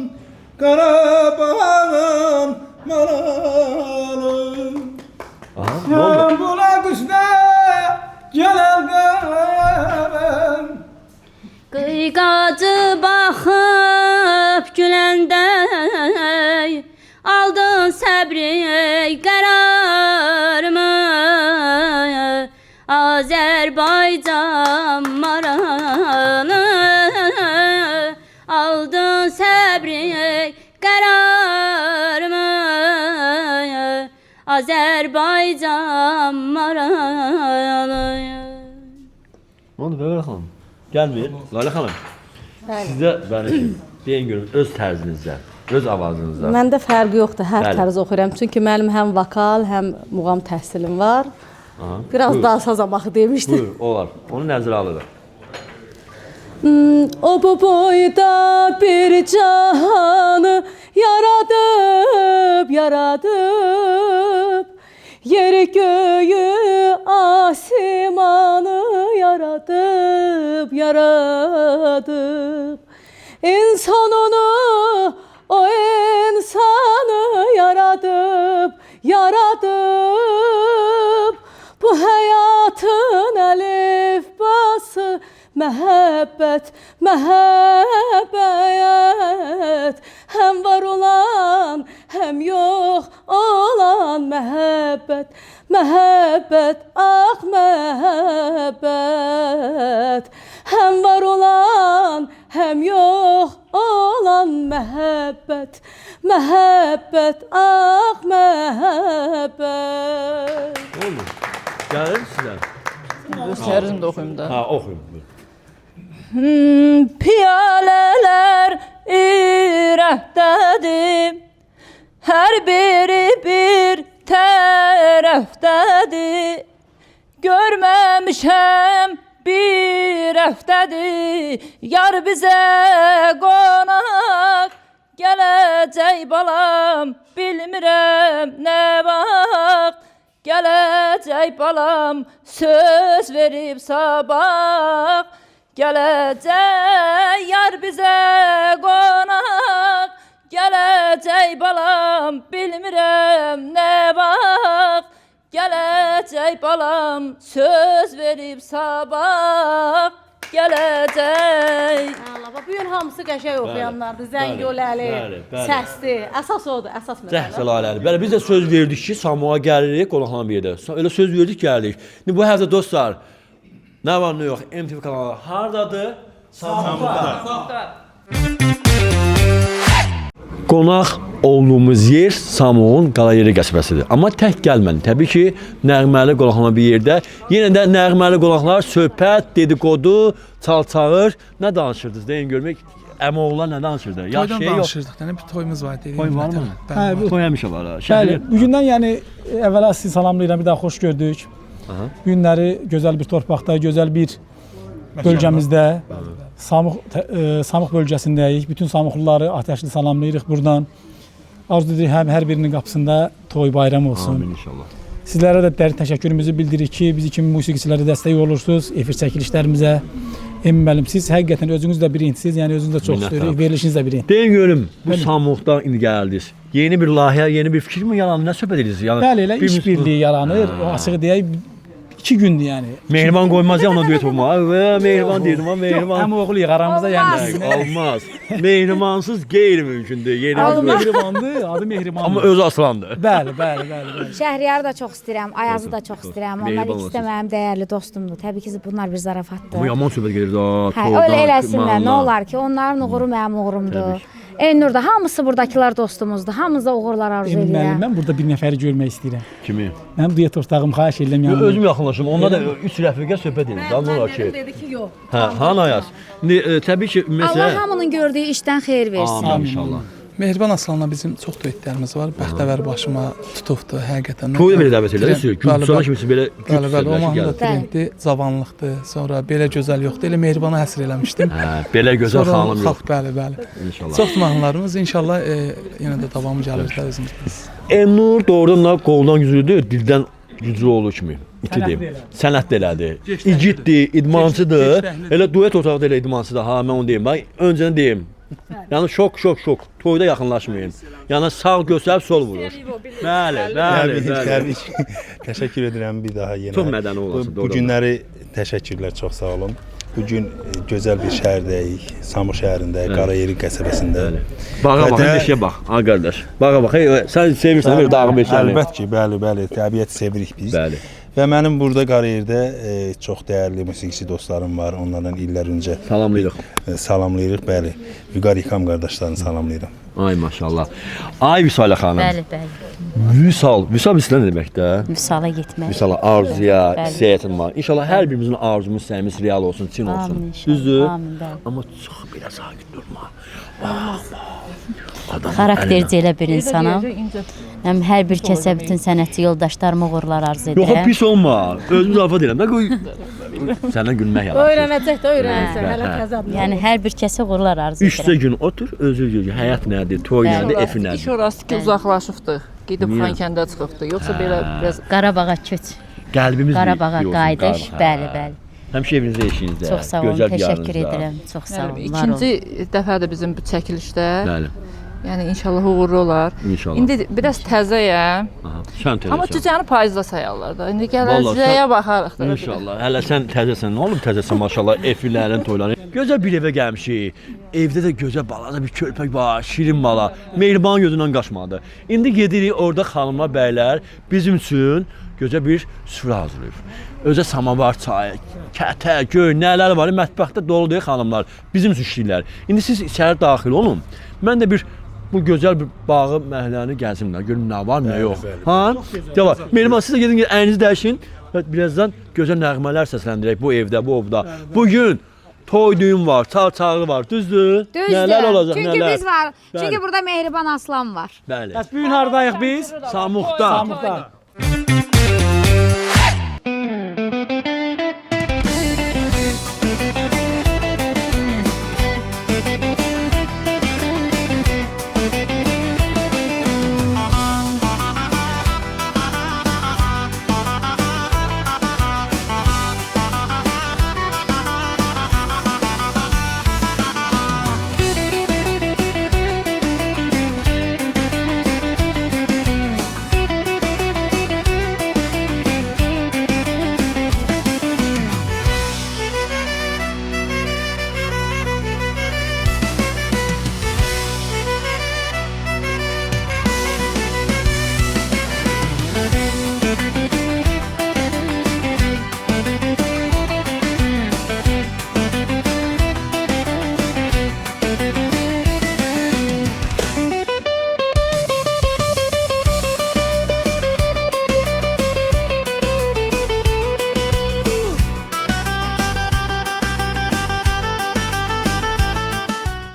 Speaker 10: Qarabağın malalı. Sen bula kuşda gelen
Speaker 12: Qıyqacı baxıb güləndə aldın səbri qərarımı Azərbaycan maralı aldın səbri qərarımı Azərbaycan maralı.
Speaker 3: Onu Layla xanım gəlmir. Layla xanım. Sizdə bənim deyin görün öz tərzinizdə, öz avazınızda.
Speaker 7: Məndə fərqi yoxdur, hər
Speaker 3: Bəli.
Speaker 7: tərz oxuyuram. Çünki mənim həm vokal, həm muğam təhsilim var. Biraz
Speaker 3: Buyur.
Speaker 7: daha sazamaxı demişdim.
Speaker 3: Buyur, olar. Onu nəzərə alırıq.
Speaker 7: O bu boyda bir cahanı yaradıp yeri göyü asimanı yaradıp insanını o insanı yaradıp bu hayatın elifbası məhəbbət hem var olan hem yok olan məhəbbət ah məhəbbət hem var olan hem yok olan məhəbbət ah məhəbbət.
Speaker 3: Olur. Gəlir sizdən.
Speaker 11: Öz tərzimdə oxuyum da.
Speaker 3: Ha, oxuyun. Buyur.
Speaker 12: Piyalələr irəfdədir, hər biri bir tərəfdədir. Görməmişəm bir həftədir, yar bizə qonaq gələcək balam, bilmirəm nə vaxt. Gələcək balam, söz verib sabah. Gələcək yar bizə qonaq, gələcək balam, bilmirəm nə vaxt. Gələcək balam, söz verib sabah. Gələcək.
Speaker 7: Allah, bu gün hamısı qəşəng oxuyanlardır. Zəngöləli, səsli. Əsas odur, əsas məsələ.
Speaker 3: Zəhsəlaləli. Bəli, biz də söz verdik ki, Samuğa gəlirik, qonaqlan bir yerdə. Elə söz verdik, gəlirik. İndi bu həftə dostlar, nə var, nə yox, MTV kanalı hardadır? Samuqda. Qonaq olduğumuz yer Samuğun Qalayeri qəsbəsidir. Amma tək gəlmədi. Təbii ki, nəğməli qonaqlama bir yerdə. Yenə də nəğməli qonaqlar söhbət, dedikodu, çal-çağır. Nə danışırdınız? Deyin görmək. Əmoğullar nə danışırdı?
Speaker 8: Toydan danışırdıq. Yəni bir toyumuz var dedik.
Speaker 3: Toy var mı?
Speaker 10: Bəli.
Speaker 3: Toy həmişə var.
Speaker 10: Bəli. Bugündən yəni əvvəla sizi salamlayıram, bir daha xoş gördük. Bu günləri gözəl bir torpaqda, gözəl bir bölgəmizdə, Samux bölgəsindəyik. Bütün Samuxluları atəşli salamlayırıq buradan. Arzu edirik hər birinin qapısında toy bayram olsun.
Speaker 3: Amin inşallah.
Speaker 10: Sizlərə də dərin təşəkkürümüzü bildiririk ki, bizi kimi musiqiçilərə dəstək olursunuz, efir çəkilişlərimizə. Emin müəllim, siz həqiqətən özünüz də birincisiniz, yəni özünüz də çox istəyirik, verilişiniz də birinci.
Speaker 3: Deyin görüm, bu Samuqdan indi gəldiniz. Yeni bir layihə, yeni bir fikir mi yarandı? Nə söhbət edirsiniz? Yəni
Speaker 10: bəli, elə iş birliyi yaranır. O açığı deyək 2 gündür yəni.
Speaker 3: Mehriban qoymaz ya ona düet olmağa. Mehriban deyirdim ama Mehriban.
Speaker 10: Həm oğluyuq aramızda yəni.
Speaker 3: Olmaz. Mehribansız qeyri-mümkündür.
Speaker 10: Adı Mehribandır, adı Mehribandır.
Speaker 3: Amma öz aslandır.
Speaker 10: Bəli.
Speaker 6: Şəhriyarı da çox istəyirəm, Ayazı da çox istəyirəm. Onlar ikisi də mənim dəyərli dostumdur. Təbii ki, bunlar bir zarafatdır.
Speaker 3: Bu yaman söhbət gedir da.
Speaker 6: Hə, öyle eləsinlər. Nə olar ki, onların uğuru mənim uğurumdur. Elnur da hamısı buradakılar dostumuzdur. Hamımıza uğurlar arzu
Speaker 10: Emin müəllim,
Speaker 6: edirəm.
Speaker 10: mən burada bir nəfəri görmək istəyirəm.
Speaker 3: Kimi?
Speaker 10: Mənim duet ortağım xahiş edirəm yanıma.
Speaker 3: Özüm yaxınlaşım. Onlar da 3 rəfiqə söhbət edir. Daha nə olar ki?
Speaker 7: Dedi ki, yox.
Speaker 3: Hə, Hanayas. İndi təbii ki,
Speaker 6: Allah
Speaker 3: məsələ
Speaker 6: hamının gördüyü işdən xeyir versin.
Speaker 3: Amin inşallah.
Speaker 8: Mehriban Aslanla bizim çox duetlərimiz var. Bəxtəvər başıma tutubdu həqiqətən.
Speaker 3: Toyda belə dəvət edirlər. Gülsana kimisi belə
Speaker 8: Bəli, bəli, o mahnı da
Speaker 3: gəlir.
Speaker 8: trenddir, cavanlıqdır. Sonra belə gözəl yoxdur. Elə Mehribana həsr eləmişdim.
Speaker 3: Hə, belə gözəl
Speaker 8: Sonra
Speaker 3: xanım yox.
Speaker 8: xalq, bəli, bəli.
Speaker 3: İnşallah.
Speaker 8: Çox mahnılarımız inşallah yenə də davamı gəlir də özümüzdə.
Speaker 3: Elnur doğrudan da qoldan güclüdür, dildən güclü olur kimi. İtidir. Sənət də elədir. İgiddir, idmancıdır. Elə duet otaqda elə idmancıdır. Ha, mən onu deyim. Bax, öncəni deyim. Yəni şok. Toyda yaxınlaşmayın. Yəni sağ göstərib sol vurur. Bəli.
Speaker 9: Təşəkkür edirəm bir daha yenə.
Speaker 3: Çox mədəni olasın,
Speaker 9: Bu
Speaker 3: doğru.
Speaker 9: günləri təşəkkürlər, çox sağ olun. Bu gün gözəl bir şəhərdəyik, Samux şəhərində, Qarayeri qəsəbəsində.
Speaker 3: Bağa bax, meşəyə bax, ha qardaş. Bağa bax, sən sevirsən bir dağı meşəni.
Speaker 9: Əlbəttə ki, bəli, təbiət sevirik biz.
Speaker 3: Bəli.
Speaker 9: Və mənim burada Qarayerdə çox dəyərli musiqiçi dostlarım var. Onlardan illər öncə salamlayırıq, bəli. Vüqar İkam qardaşlarını salamlayıram.
Speaker 3: Ay maşallah. Ay Vüsalə xanım.
Speaker 12: Bəli.
Speaker 3: Vüsal nə deməkdir?
Speaker 12: Vüsala getmək.
Speaker 3: Vüsala arzuya,
Speaker 12: Bəli.
Speaker 3: istəyətin var. İnşallah hər birimizin arzumuz, istəyimiz real olsun, çin olsun.
Speaker 12: Amin inşallah.
Speaker 3: Düzdür?
Speaker 12: Amin, bəli.
Speaker 3: Amma çox belə sakit durma.
Speaker 12: Xarakterci elə bir insanam. Həm hər bir kəsə bütün sənətçi yoldaşlarıma uğurlar arzu edirəm.
Speaker 3: Yox, pis olma. Özümü zarafat edirəm. Də qoy. Səndən gülmək yalan.
Speaker 7: Öyrənəcək də öyrənsən, hələ təzadlı.
Speaker 12: Yəni hər bir kəsə uğurlar arzu edirəm.
Speaker 3: İşdə gün otur, özü gör. Həyat nədir, toy nədir, efi
Speaker 11: İş
Speaker 3: nədir.
Speaker 11: orası ki, uzaqlaşıbdıq. Gedib
Speaker 3: Niyə?
Speaker 11: Xankəndə çıxıbdıq. Yoxsa belə biraz
Speaker 12: Qarabağa köç.
Speaker 3: Qəlbimiz
Speaker 12: Qarabağa
Speaker 3: bir olsun,
Speaker 12: qayıdış.
Speaker 3: Qarabağ.
Speaker 12: Bəli.
Speaker 3: Həmişə evinizdə, işinizdə.
Speaker 12: Çox sağ olun,
Speaker 3: gözəl
Speaker 12: təşəkkür
Speaker 3: diyarınızda.
Speaker 12: edirəm. Çox sağ olun. var
Speaker 11: ikinci
Speaker 12: olun.
Speaker 11: dəfədir bizim bu çəkilişdə.
Speaker 3: Bəli.
Speaker 11: Yəni inşallah uğurlu olar.
Speaker 3: İnşallah.
Speaker 11: İndi biraz təzəyəm.
Speaker 3: Aha, sən təzəsən.
Speaker 11: Amma cücəni payızda sayarlar da. İndi
Speaker 3: Vallahi
Speaker 11: gələcəyə
Speaker 3: sən-
Speaker 11: baxarıq da.
Speaker 3: İnşallah. Hələ sən təzəsən. Nə olub təzəsən maşallah. Efirlərin, toyların. Gözəl bir evə gəlmişik. Evdə də gözəl balaca bir körpək var, şirin bala. Mehriban gözündən qaçmadı. İndi gedirik orada xanımlar, bəylər bizim üçün gözəl bir süfrə hazırlayıb. Özə samavar, çay, kətə, göy, nələr var, mətbəxdə doludur xanımlar. Bizim üçün işləyirlər. İndi siz içəri daxil olun. Mən də bir bu gözəl bir bağı, məhləni gəzim də, görüm nə var, nə yox. Ha? Gəl. Mehriban siz də gedin, əynizi dəyişin və birazdan gözəl nəğmələr səsləndirək bu evdə, bu ovda. Bugün toy düyün var, çağ-çağı var, düzdür? Nələr olacaq,
Speaker 6: Çünki
Speaker 3: nələr?
Speaker 6: biz var.
Speaker 3: Bəli.
Speaker 6: Çünki burada Mehriban Aslan var.
Speaker 3: Bəli.
Speaker 10: Bəs bu gün hardayıq biz?
Speaker 3: Samuqda.
Speaker 10: Samuqda.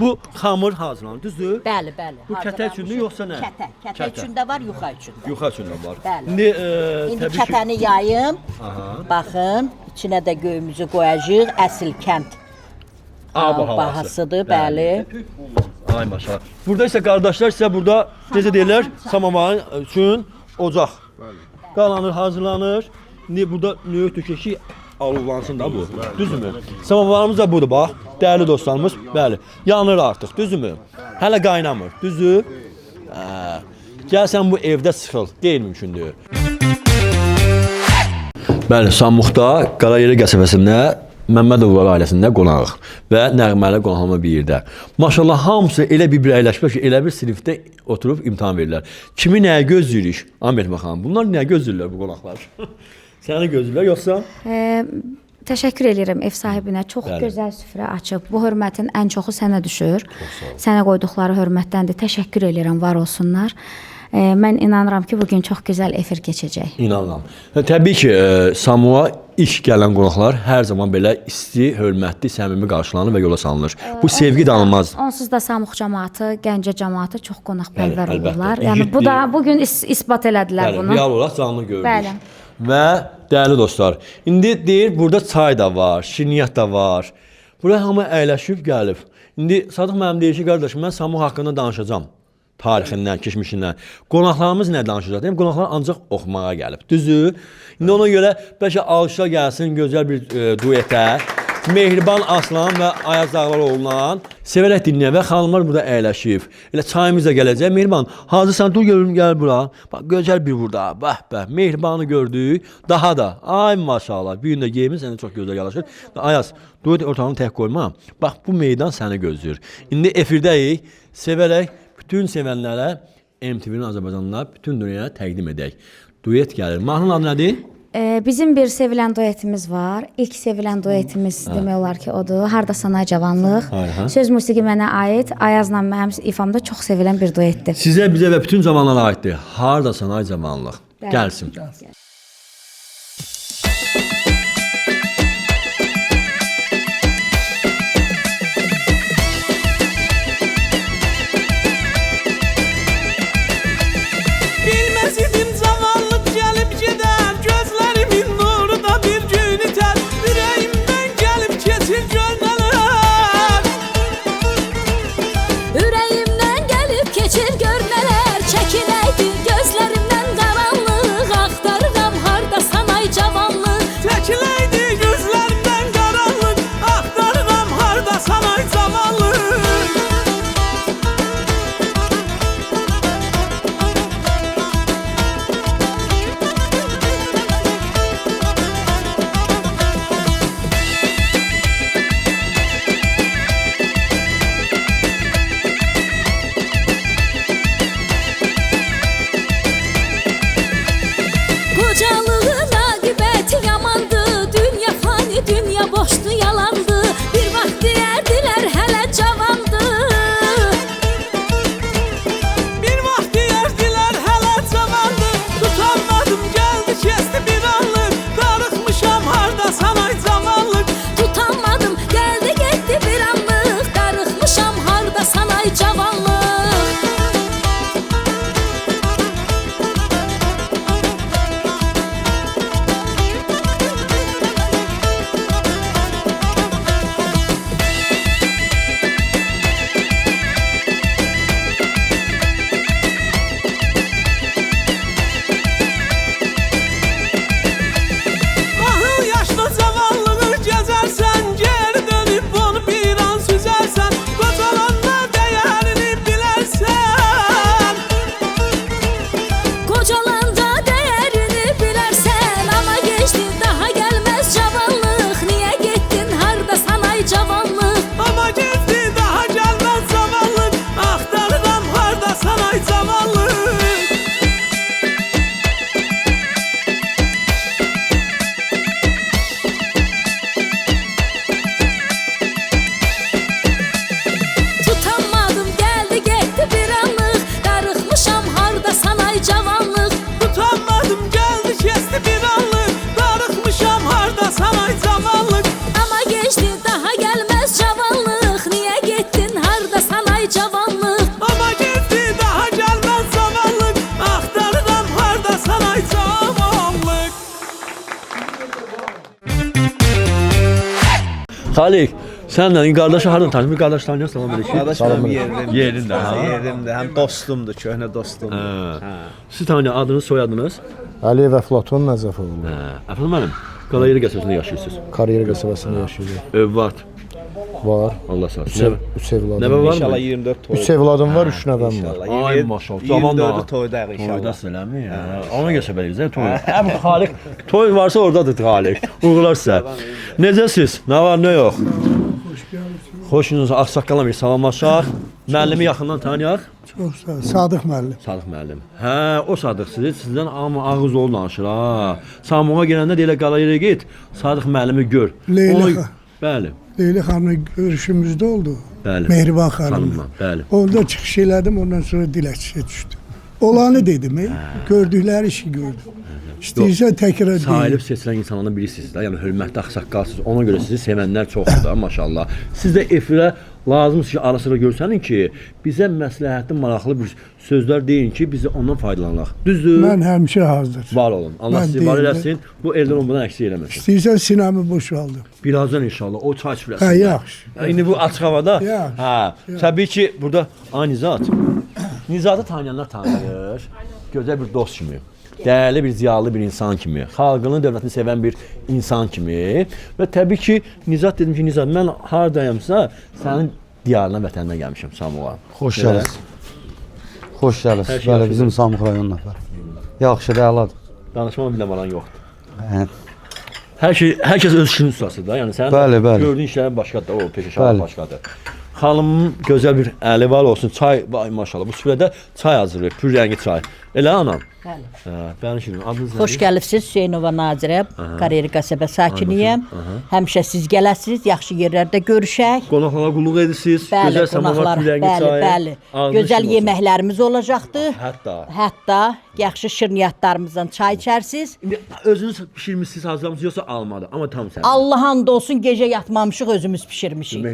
Speaker 3: Bu xamır hazırlanır, düzdür?
Speaker 2: Bəli.
Speaker 3: Bu kətə üçündür yoxsa nə?
Speaker 2: Kətə üçündə var, yuxa üçündə.
Speaker 3: Yuxa üçündə var.
Speaker 2: Bəli.
Speaker 3: İndi
Speaker 2: İndi
Speaker 3: təbii ki,
Speaker 2: kətəni yayım.
Speaker 3: aha.
Speaker 2: Baxın, içinə də göyümüzü qoyacağıq. Əsl kənd
Speaker 3: Ab havası.
Speaker 2: bahasıdır, bəli.
Speaker 3: Ay maşallah. Burada isə qardaşlar sizə burada necə deyirlər? Samavarın üçün ocaq. Qalanır, hazırlanır. İndi burada növ tökək ki, alovlansın da bu. Düzdürmü? Samavarımız da budur bax. Dəyərli dostlarımız, bəli. Yanır artıq, düzdürmü? Hələ qaynamır, düzdür? Gəl sən bu evdə sıxıl, deyil mümkündür. Bəli, Samuqda, Qarayeri qəsəbəsində Məmmədovlar ailəsində qonağıq və nəğməli qonağımı bir yerdə. Maşallah hamısı elə bir əyləşmək ki, elə bir sinifdə oturub imtahan verirlər. Kimi nəyə gözləyirik? Ahmet xanım, bunlar nəyə gözləyirlər bu qonaqlar? Səni gözləyirlər yoxsa?
Speaker 6: Təşəkkür edirəm ev sahibinə. Çox
Speaker 3: Bəli.
Speaker 6: gözəl süfrə açıb. Bu hörmətin ən çoxu sənə düşür. Sənə qoyduqları hörmətdəndir. Təşəkkür edirəm, var olsunlar. Mən inanıram ki, bugün çox gözəl efir keçəcək.
Speaker 3: İnanıram. Təbii ki, Samuğa ilk gələn qonaqlar hər zaman belə isti, hörmətli, səmimi qarşılanır və yola salınır. Bu sevgi danılmazdır.
Speaker 6: Onsuz da Samux cəmaatı, Gəncə cəmaatı çox qonaqpərvər
Speaker 3: Bəli, əlbəttə.
Speaker 6: olurlar. Yəni bu da bugün isbat elədilər
Speaker 3: Bəli,
Speaker 6: bunu.
Speaker 3: real olaraq canlı gördük.
Speaker 6: Bəli.
Speaker 3: Və dəyərli dostlar, indi deyir burada çay da var, şirniyyat da var. Buraya hamı əyləşib gəlib. İndi Sadıq mənim deyir ki, qardaşım, mən Samux haqqında danışacağam. Tarixindən, keçmişindən. Qonaqlarımız nə danışacaq? Deyim, qonaqlar ancaq oxumağa gəlib. Düzü. İndi ona görə bəlkə alışlar gəlsin gözəl bir duetə. Mehriban Aslan və Ayaz Dağlaroğlu'ndan sevərək dinləyə və xanımlar burada əyləşib. Elə çayımız da gələcək. Mehriban, hazırsan, dur görüm, gəl bura. Bax, gözəl bir burada. Bəh, bəh, Mehribanı gördük. Daha da, ay maşallah, bir gün də geyimin sənə çox gözəl yanaşır. Ayaz, duet ortağını tək qoyma. Bax, bu meydan səni gözləyir. İndi efirdəyik, sevərək bütün sevənlərə MTV-nin Azərbaycanlılar bütün dünyaya təqdim edək. Duet gəlir. Mahnının adı nədir?
Speaker 6: Bizim bir sevilən duetimiz var. İlk sevilən duetimiz demək olar ki, odur. Harda sana cavanlıq. Söz musiqi mənə aid. Ayazla mənim ifamda çox sevilən bir duetdir.
Speaker 3: Sizə, bizə və bütün zamanlara aiddir. Harda sana cavanlıq. Gəlsin.
Speaker 4: Bilməz idim cavanlıq gəlib gedər, gözlərimin nuru da bir gün itər, ürəyimdən gəlib keçir görmələr.
Speaker 5: Ürəyimdən gəlib keçir görmələr, çəkinəydin gözlərimdən qaranlıq, axtarıram harda sanay cavanlıq.
Speaker 4: Çəkiləydi gözlərimdən qaranlıq, axtarıram harda sanay cavanlıq.
Speaker 5: Qocalığın aqibəti yamandı, dünya fani, dünya boşdu, yalandı. Bir vaxt deyərdilər hələ cavandı.
Speaker 4: Bir vaxt deyərdilər hələ cavandı, tutanmadım gəldi kəsdi bir anlıq, darıxmışam harda sanay cavanlıq.
Speaker 5: Tutanmadım, gəldi getdi bir anlıq, darıxmışam harda sanay cavanlıq.
Speaker 4: Ahıl yaşlı cavanlığı gəzərsən, geri dönüb onu bir an süzərsən, qocalanda dəyərini bilərsən.
Speaker 5: Qocalanda dəyərini bilərsən, amma geçdi daha gəlməz cavanlıq. Niyə getdin harda sanay cavanlıq?
Speaker 4: Amma getdi daha gəlməz cavanlıq, axtarıram harda sanay cavanlıq.
Speaker 5: Tutanmadım, gəldi getdi bir anlıq, darıxmışam harda sanay cavanlıq.
Speaker 4: Tutanmadım gəldi kəsdi bir anlıq, darıxmışam harda sanay cavanlıq.
Speaker 5: Amma geçdi daha gəlməz cavanlıq. Niyə getdin harda sanay cavanlıq?
Speaker 4: Amma getdi daha gəlməz cavanlıq, axtarıram harda sanay cavanlıq.
Speaker 3: Xalik, sənlə qardaşı hardan tanıyırsan? Bir qardaş tanıyırsan, salam əleykum.
Speaker 14: Qardaşım yerim.
Speaker 3: Yerində, ha?
Speaker 14: Yerimdə, həm dostumdur, köhnə dostumdur.
Speaker 3: Siz tanıyın, adınız, soyadınız?
Speaker 15: Əliyev Əflatun Nəzəfoğlu.
Speaker 3: Əfəndim mənim, Qalayeri qəsəbəsində yaşayırsınız.
Speaker 15: Kariyer qəsəbəsində yaşayır.
Speaker 3: Övlad
Speaker 15: Var.
Speaker 3: Allah sağ olsun.
Speaker 15: Üç evladım.
Speaker 3: Nəvə var
Speaker 14: İnşallah
Speaker 3: mı?
Speaker 14: 24 toy.
Speaker 15: 3 evladım var, 3 nəvəm var.
Speaker 3: Ay maşallah. Cavan da.
Speaker 14: 24 toydayıq inşallah.
Speaker 3: Toydasın eləmi? Ona qəsəbəliyiz, toy. Həm Xalik, toy varsa oradadır Xalik. Uğurlar sizə. Necəsiz? Nə var, nə yox? Xoşunuza ağsaqqalla bir salamlaşaq. Müəllimi yaxından tanıyaq.
Speaker 16: Çox sağ ol. Sadıq müəllim.
Speaker 3: Sadıq müəllim. Hə, o Sadıq sizdən amma ağız ol danışır ha. Samuğa gələndə deyilə qala yerə get. Sadıq müəllimi gör.
Speaker 16: Leyla.
Speaker 3: Bəli.
Speaker 16: Leyla xanımla görüşümüzdə oldu.
Speaker 3: Bəli.
Speaker 16: Mehriban xanımla.
Speaker 3: Bəli.
Speaker 16: Orada çıxış elədim, ondan sonra diləkçiyə düşdüm. Olanı dedim, gördükləri işi gördüm. İstəyirsən təkrar deyim.
Speaker 3: Sahilib seçilən insanlardan birisiniz də, yəni hörmətli ağsaqqalsınız. Ona görə sizi sevənlər çoxdur da, maşallah. Siz də efirə lazımsınız ki, ara sıra görsənin ki, bizə məsləhətli, maraqlı bir sözlər deyin ki, bizi ondan faydalanaq. Düzdür?
Speaker 16: Mən həmişə hazır.
Speaker 3: Var olun. Allah sizi var eləsin. Bu eldən ondan əksik eləməsin.
Speaker 16: İstəyirsən sinəmi boşaldım.
Speaker 3: Birazdan inşallah o çay süfrəsində.
Speaker 16: Hə, yaxşı.
Speaker 3: İndi bu açıq havada.
Speaker 16: Yaxşı.
Speaker 3: Hə, təbii ki, burada Nizat. Nizatı tanıyanlar tanıyır. Gözəl bir dost kimi. Dəyərli bir ziyalı bir insan kimi, xalqını, dövlətini sevən bir insan kimi və təbii ki, Nizat dedim ki, Nizat, mən hardayamsa sənin diyarına, vətəninə gəlmişəm, Samuğa.
Speaker 17: Xoş gəldiniz. Xoş gəldiniz. Bəli, bizim Samux rayonuna var. Yaxşıdır, əladır.
Speaker 3: Danışmama bilə maran yoxdur. Hər kəs öz işinin ustasıdır da, yəni sənin gördüyün işlərin başqadır, o peşəkarlıq başqadır. Xanımın gözəl bir əli var olsun, çay, maşallah, bu süfrədə çay hazırlayır, pür rəngi çay. Elə anam?
Speaker 18: Bəli.
Speaker 3: Bəli, şirin, adınız nədir?
Speaker 18: Xoş gəlibsiniz, Hüseynova Nazirə, Kariyeri qəsəbə sakiniyəm. Həmişə siz gələsiniz, yaxşı yerlərdə görüşək.
Speaker 3: Qonaqlara qulluq edirsiniz,
Speaker 18: bəli,
Speaker 3: gözəl samavar, pür rəngi çay.
Speaker 18: Bəli, gözəl yeməklərimiz olacaqdır.
Speaker 3: Hətta
Speaker 18: yaxşı şirniyyatlarımızdan çay içərsiniz.
Speaker 3: İndi özünüz pişirmişsiniz, hazırlamışsınız, yoxsa almadı, amma tam sənin.
Speaker 18: Allah and olsun, gecə yatmamışıq, özümüz pişirmişik.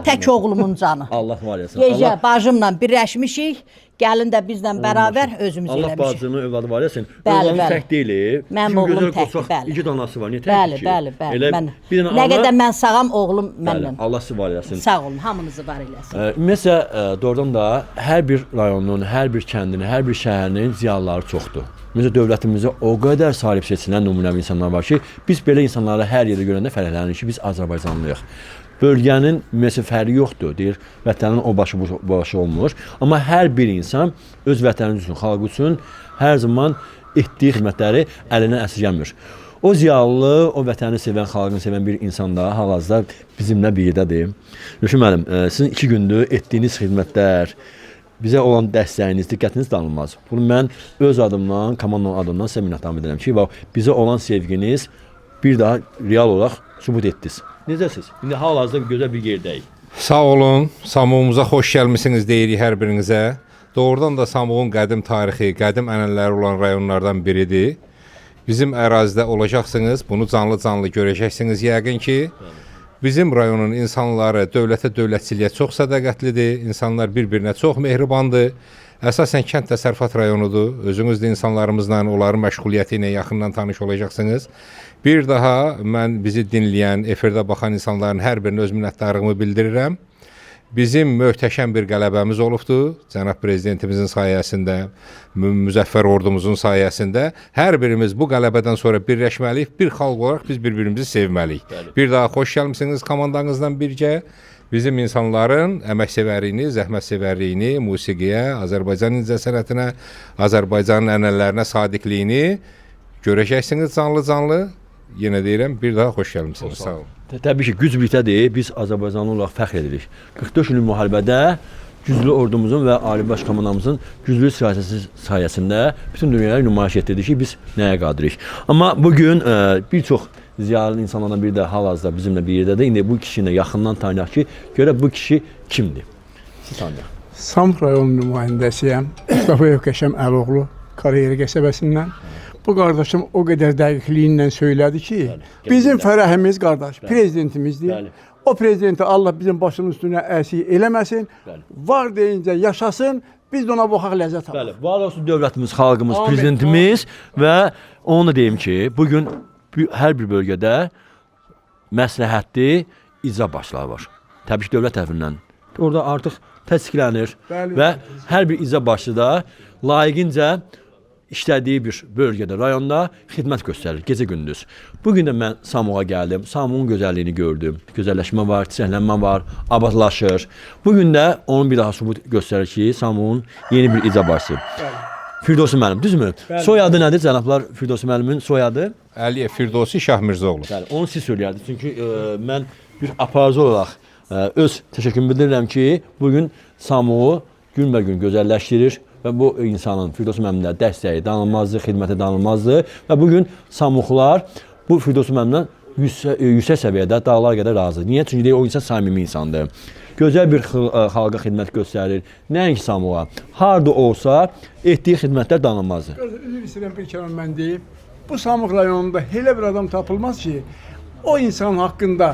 Speaker 18: Tək oğlumun canı.
Speaker 3: Allah var ya.
Speaker 18: Gecə bacımla birləşmişik. Gəlin də bizlə bərabər özümüz eləmişik.
Speaker 3: Allah bacının övladı var ya sən. Övladın tək deyil.
Speaker 18: Mənim oğlum təkdir, bəli.
Speaker 3: 2 danası var, niyə tək ki?
Speaker 18: Bəli. Nə qədər mən sağam, oğlum mənlə.
Speaker 3: Allah sizi var eləsin.
Speaker 18: Sağ olun, hamınızı var eləsin.
Speaker 3: Ümumiyyətlə, doğrudan da hər bir rayonun, hər bir kəndinin, hər bir şəhərinin ziyalıları çoxdur. Ümumiyyətlə, dövlətimizə o qədər sahib seçilən nümunəvi insanlar var ki, biz belə insanları hər yerdə görəndə fərqlənirik ki, biz Azərbaycanlıyıq. Bölgənin ümumiyyətlə fərqi yoxdur, deyir, vətənin o başı bu başı olmur. Amma hər bir insan öz vətəni üçün, xalqı üçün hər zaman etdiyi xidmətləri əlindən əsirgəmir. O ziyalı, o vətəni sevən, xalqını sevən bir insan da hal-hazırda bizimlə birdədir. Rüşün müəllim, sizin 2 gündür etdiyiniz xidmətlər, bizə olan dəstəyiniz, diqqətiniz dağılmaz. Bunu mən öz adımdan, komandanın adından sizə minnətdarlıq edirəm ki, bizə olan sevginiz bir daha real olaraq sübut etdiniz. Necəsiz? İndi hal-hazırda gözəl bir yerdəyik.
Speaker 19: Sağ olun, Samuğumuza xoş gəlmisiniz deyirik hər birinizə. Doğrudan da Samuğun qədim tarixi, qədim ənənələri olan rayonlardan biridir. Bizim ərazidə olacaqsınız, bunu canlı-canlı görəcəksiniz yəqin ki. Bizim rayonun insanları dövlətə, dövlətçiliyə çox sədaqətlidir, insanlar bir-birinə çox mehribandır. Əsasən kənd təsərrüfat rayonudur. Özünüz də insanlarımızla, onların məşğuliyyəti ilə yaxından tanış olacaqsınız. Bir daha mən bizi dinləyən, efirdə baxan insanların hər birinə öz minnətdarlığımı bildirirəm. Bizim möhtəşəm bir qələbəmiz olubdur. Cənab Prezidentimizin sayəsində, müzəffər ordumuzun sayəsində hər birimiz bu qələbədən sonra birləşməliyik. Bir xalq olaraq biz bir-birimizi sevməliyik. Bir daha xoş gəlmisiniz komandanızla birgə. Bizim insanların əməksevərliyini, zəhmətsevərliyini, musiqiyə, Azərbaycan incəsənətinə, Azərbaycanın ənənələrinə sadiqliyini görəcəksiniz canlı-canlı. Yenə deyirəm, bir daha xoş gəlmisiniz. Sağ olun.
Speaker 3: Təbii ki, güc birtədir. Biz Azərbaycanlı olaraq fəxr edirik. 44 illik müharibədə güclü ordumuzun və Ali Baş Komandanımızın güclü siyasəti sayəsində bütün dünyaya nümayiş etdirdik ki, biz nəyə qadirik. Amma bugün bir çox ziyalı insanlardan biri də hal-hazırda bizimlə bir yerdədir. İndi bu kişini yaxından tanıyaq ki, görə bu kişi kimdir? Siz tanıyaq.
Speaker 20: Samux rayon nümayəndəsiyəm. Mustafa Övkəşəm Əloğlu, Kariyeri qəsəbəsindən. Bu qardaşım o qədər dəqiqliyi söylədi ki, bizim fərəhimiz qardaş, prezidentimizdir. O prezidenti Allah bizim başımın üstünə əsik eləməsin. Var deyincə yaşasın, biz də ona baxaq ləzzət alaq.
Speaker 3: Bəli, var olsun dövlətimiz, xalqımız, prezidentimiz və onu da deyim ki, bugün hər bir bölgədə məsləhətli icra başları var. Təbii ki, dövlət tərəfindən. Orada artıq təsdiqlənir və hər bir icra başçı da layiqincə işlədiyi bir bölgədə, rayonda xidmət göstərir, gecə-gündüz. Bugün də mən Samuğa gəldim, Samuğun gözəlliyini gördüm. Gözəlləşmə var, çiçəklənmə var, abadlaşır. Bugün də onun bir daha sübut göstərir ki, Samuğun yeni bir icra başçısı. Firdovsi müəllim, düzmü? Soyadı nədir cənablar? Firdovsi müəllimin soyadı?
Speaker 19: Əliyev Firdovsi Şahmirzaoğlu.
Speaker 3: Onu siz söyləyərdiniz, çünki mən bir aparıcı olaraq öz təşəkkürümü bildirirəm ki, bugün Samuğu günbəgün gözəlləşdirir və bu insanın Firdevs müəllimə dəstəyi danılmazdır, xidməti danılmazdır və bugün Samuqlar bu Firdevs müəllimdən yüksək səviyyədə dağlar qədər razıdır. Niyə? Çünki o insan samimi insandır. Gözəl bir xalqa xidmət göstərir. Nəinki Samuğa. Harda olsa etdiyi xidmətlər danılmazdır.
Speaker 20: Üzr istəyirəm bir kəlmə mən deyim. Bu Samux rayonunda elə bir adam tapılmaz ki, o insan haqqında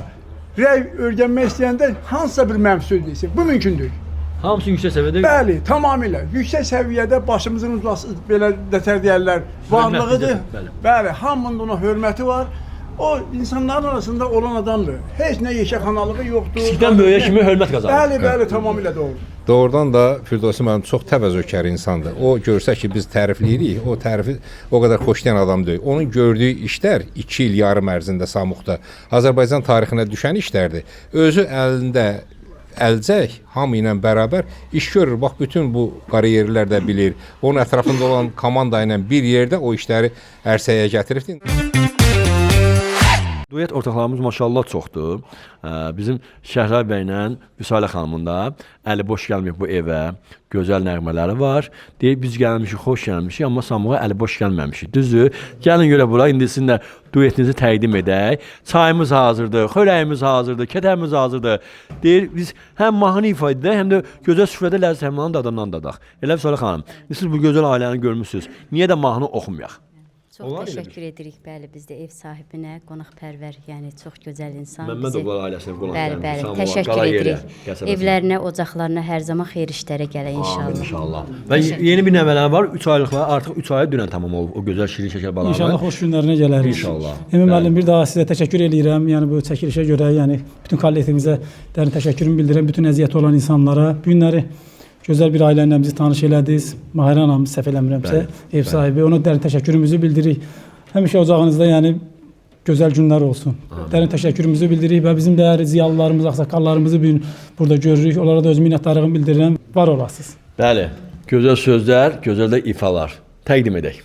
Speaker 20: rəy öyrənmək istəyəndə hansısa bir mənfi desin. Bu mümkündür.
Speaker 3: Hamısı yüksək səviyyədə?
Speaker 20: Bəli, tamamilə. Yüksək səviyyədə başımızın ucası belə nətər deyərlər, varlığıdır. Bəli, hamının ona hörməti var. O insanların arasında olan adamdır. Heç nə yeşəxanalığı yoxdur.
Speaker 3: Kiçikdən böyüyə kimi hörmət qazanır.
Speaker 20: Bəli, tamamilə doğru.
Speaker 19: Doğrudan da Firdevs müəllim çox təvəzzökar insandır. O görsə ki, biz tərifləyirik, o tərifi o qədər xoşlayan adam deyil. Onun gördüyü işlər 2 il yarım ərzində Samuqda Azərbaycan tarixinə düşən işlərdir. Özü əlində əlcək, hamı ilə bərabər iş görür. Bax, bütün bu kariyerlər də bilir. Onun ətrafında olan komanda ilə bir yerdə o işləri ərsəyə gətiribdir.
Speaker 3: Duet ortaqlarımız maşallah çoxdur. Bizim Şəhra bəylə Vüsalə xanımın da əli boş gəlməyib bu evə. Gözəl nəğmələri var. Deyib biz gəlmişik, xoş gəlmişik, amma Samuğa əli boş gəlməmişik. Düzdür? Gəlin görə bura, indi sizin də duetinizi təqdim edək. Çayımız hazırdır, xörəyimiz hazırdır, kətərimiz hazırdır. Deyir, biz həm mahnı ifa edək, həm də gözəl süfrədə ləzzət həmmanın dadından dadaq. Elə Vüsalə xanım, siz bu gözəl ailəni görmüsünüz. Niyə də mahnı oxumayaq?
Speaker 12: Çox təşəkkür edirik. Bəli, biz də ev sahibinə, qonaqpərvər, yəni çox gözəl insan.
Speaker 3: Məmmədovlar ailəsinə qonaq gəlmiş.
Speaker 12: Bəli, təşəkkür edirik. Evlərinə, ocaqlarına hər zaman xeyir işlərə gələ inşallah.
Speaker 3: İnşallah. Və yeni bir nəvələr var, 3 aylıqlar, artıq 3 aya dünən tamam olub o gözəl şirin şəkər balaları.
Speaker 10: İnşallah xoş günlərinə gələrik.
Speaker 3: İnşallah.
Speaker 10: Emin müəllim, bir daha sizə təşəkkür edirəm. Yəni bu çəkilişə görə, yəni bütün kollektivimizə dərin təşəkkürümü bildirirəm, bütün əziyyəti olan insanlara. Bu günləri gözəl bir ailə ilə bizi tanış elədiniz. Mahirə anamız səhv eləmirəmsə, ev sahibi. Ona dərin təşəkkürümüzü bildiririk. Həmişə ocağınızda yəni gözəl günlər olsun. Dərin təşəkkürümüzü bildiririk və bizim dəyərli ziyalılarımız, ağsaqqallarımızı bu gün burada görürük. Onlara da öz minnətdarlığımı bildirirəm. Var olasınız.
Speaker 3: Bəli, gözəl sözlər, gözəl də ifalar. Təqdim edək.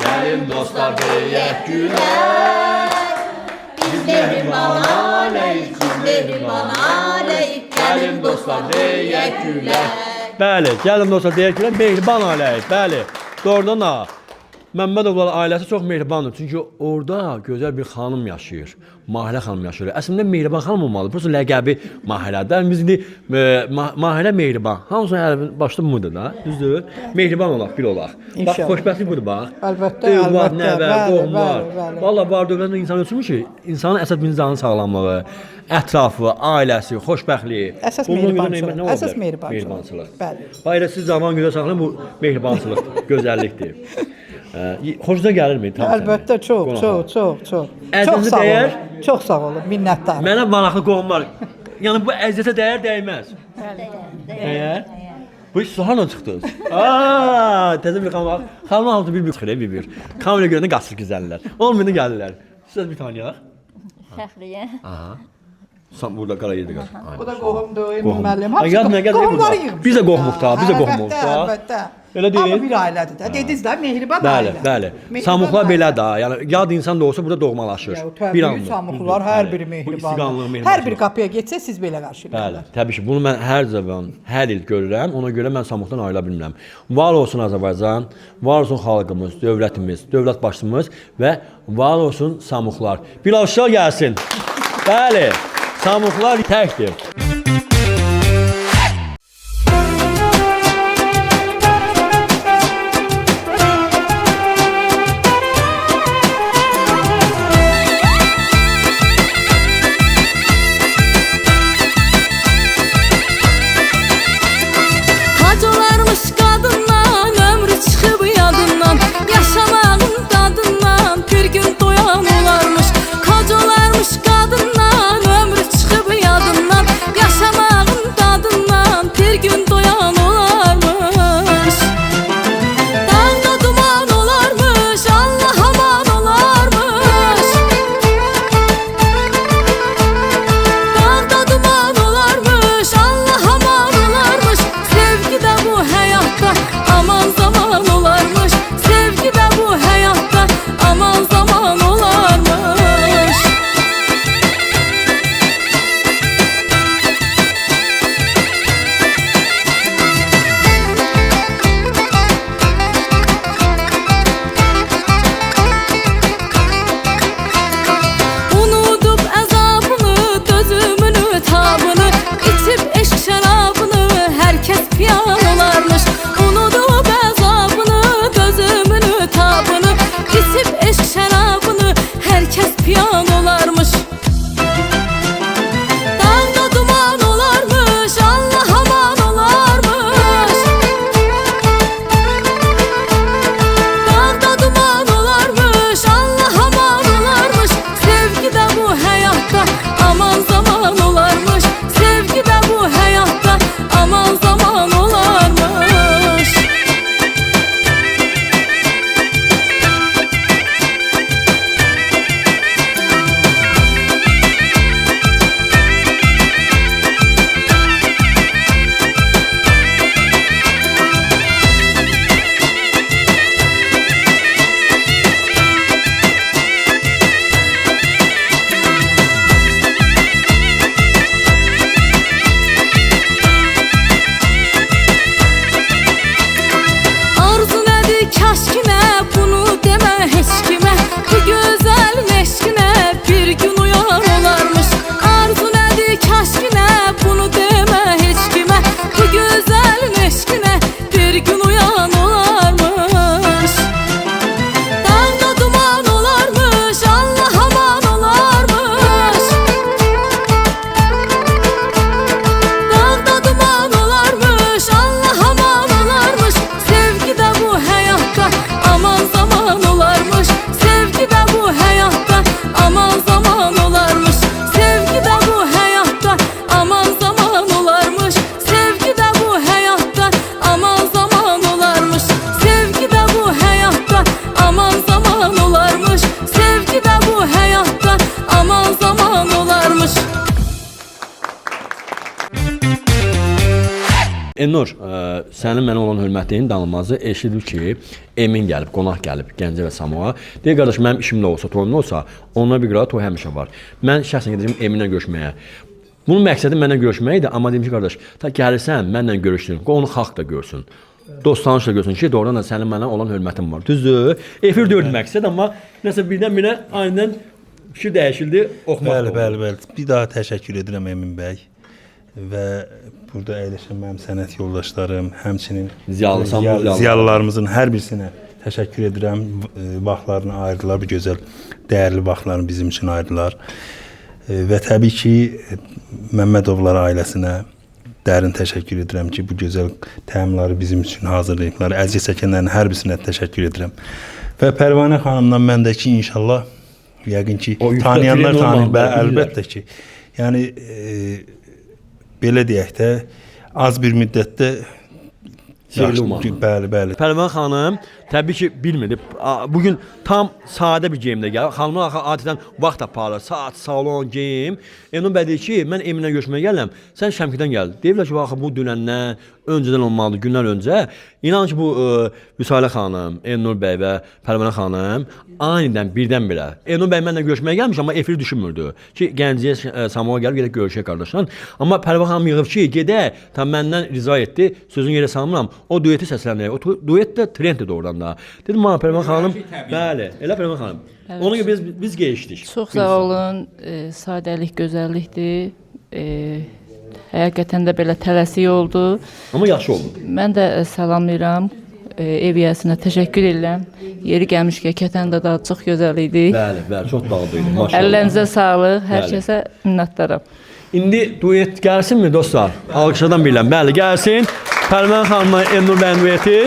Speaker 3: gəlin dostlar deyək gülər. Biz mehriban aləyik, biz mehriban aləyik, gəlin dostlar deyək gülər. Bəli, gəlin dostlar deyək gülər, mehriban aləyik, bəli. Doğrudan da Məmmədovlar ailəsi çox mehribandır. Çünki orada gözəl bir xanım yaşayır. Mahilə xanım yaşayır. Əslində mehriban xanım olmalıdır. Prosta ləqəbi Mahilədir. Biz indi Mahilə mehriban. Hamısının başda budur da, düzdür? Mehriban olaq, bir olaq. Bax, xoşbəxtlik budur bax.
Speaker 18: Əlbəttə,
Speaker 3: Övlad,
Speaker 18: əlbəttə,
Speaker 3: nəvə,
Speaker 18: bəli,
Speaker 3: qohumlar.
Speaker 18: bəli, bəli.
Speaker 3: Vallahi var dövlətdə insan ölçülmüş ki, insanın əsas birinci sağlamlığı, ətrafı, ailəsi, xoşbəxtliyi.
Speaker 18: Əsas mehribançılıq. Əsas mehribançılıq. Bəli.
Speaker 3: Bayra siz zaman gözəl saxlayın, bu mehribançılıqdır, gözəllikdir. Xoşunuza gəlirmi?
Speaker 18: Əlbəttə, çox.
Speaker 3: Əzizə dəyər?
Speaker 18: Çox sağ olun, minnətdarım.
Speaker 3: Mənə maraqlı qohumlar. Yəni bu əziyyətə dəyər, dəyməz. Dəyər. Bu iş hardan çıxdınız? Təzə bir xanım. Xanımın hamısı bir çıxır, bir. Kameraya görəndə qaçır güzəllər. Olmayını gəlirlər. Siz bir tanıyaq.
Speaker 12: Fəxriyə.
Speaker 3: Aha. Sən burada qara yerdə qal.
Speaker 18: Bu da qohumdur, müəllim.
Speaker 3: Qohumları yığmış. Biz də qohumuq da, biz də qohumuq da.
Speaker 18: Əlbəttə.
Speaker 3: Elə deyil.
Speaker 18: Amma bir ailədir də. Dediniz də mehriban ailə.
Speaker 3: Bəli. Samuqlar belə də. Yəni yad insan da olsa burada doğmalaşır. Bir anda.
Speaker 18: Samuqlar hər biri mehriban. Hər bir qapıya getsə siz belə qarşılayırsınız.
Speaker 3: Bəli, təbii ki, bunu mən hər zaman, hər il görürəm. Ona görə mən Samuqdan ayrıla bilmirəm. Var olsun Azərbaycan, var olsun xalqımız, dövlətimiz, dövlət başçımız və var olsun Samuqlar. Bir alqışlar gəlsin. Bəli, Samuqlar təkdir.
Speaker 5: Yaşamağın dadından bir gün doyan olarmış. Kac olarmış qadından ömrü çıxıb yadından.
Speaker 3: Elnur, sənin mənə olan hörmətin danılmazı eşidir ki, Emin gəlib, qonaq gəlib Gəncə və Samuğa. Deyir, qardaş, mənim işim də olsa, toyum da olsa, onunla bir qıra toy həmişə var. Mən şəxsən gedəcəm Eminlə görüşməyə. Bunun məqsədi mənlə görüşmək idi, amma dedim ki, qardaş, ta gəlirsən, mənlə görüşdün, onu xalq da görsün. Dost tanış da görsün ki, doğrudan da sənin mənə olan hörmətin var. Düzdür? Efir dördü məqsəd, amma nəsə birdən-birə aynen fikir dəyişildi, oxumaq
Speaker 9: Bəli. Bir daha təşəkkür edirəm Emin bəy və burada əyləşən mənim sənət yoldaşlarım, həmçinin ziyalılarımızın hər birisinə təşəkkür edirəm. Vaxtlarını ayırdılar, bu gözəl, dəyərli vaxtlarını bizim üçün ayırdılar. Və təbii ki, Məmmədovlar ailəsinə dərin təşəkkür edirəm ki, bu gözəl təamları bizim üçün hazırlayıblar. Əziyyət çəkənlərin hər birisinə təşəkkür edirəm. Və Pərvanə xanımdan mən də ki, inşallah, yəqin ki, tanıyanlar tanıyır, əlbəttə ki, yəni, belə deyək də, az bir müddətdə Bəli.
Speaker 3: Pərvanə xanım təbii ki, bilmirdi. Bugün tam sadə bir geyimdə gəlir. Xanımlar adətən vaxt aparır, saat, salon, geyim. Emin bəy deyir ki, mən Eminlə görüşməyə gələm, sən Şəmkirdən gəl. Deyirlər ki, baxın, bu dünəndən, öncədən olmalıdır, günlər öncə. İnan ki, bu Vüsalə xanım, Elnur bəy və Pərvanə xanım aniden birdən-birə. Elnur bəy mənlə görüşməyə gəlmiş, amma efiri düşünmürdü. Ki, Gəncəyə, Samuğa gəlib, gedək görüşək qardaşlar. Amma Pərvanə xanım yığıb ki, gedək, tam məndən rica etdi, sözünü yerə salmıram. O dueti səsləndirək. O duet də trenddir doğrudan da. Dedim, Pərvanə xanım, bəli, elə Pərvanə xanım. Onu ki, biz geçdik.
Speaker 11: Çox sağ olun, sadəlik, gözəllikdir. Həqiqətən də belə tələsik oldu.
Speaker 3: Amma yaxşı oldu.
Speaker 11: Mən də salamlayıram. Ev yəsinə təşəkkür edirəm. Yeri gəlmişkən kətən də çox gözəl idi.
Speaker 3: Bəli, çox bağlı idi. Maşallah.
Speaker 11: Əllərinizə sağlıq, hər kəsə minnətdaram.
Speaker 3: İndi duet gəlsinmi dostlar? Alqışlardan bilən. Bəli, gəlsin. Pərvanə xanımla Elnur bəyin dueti.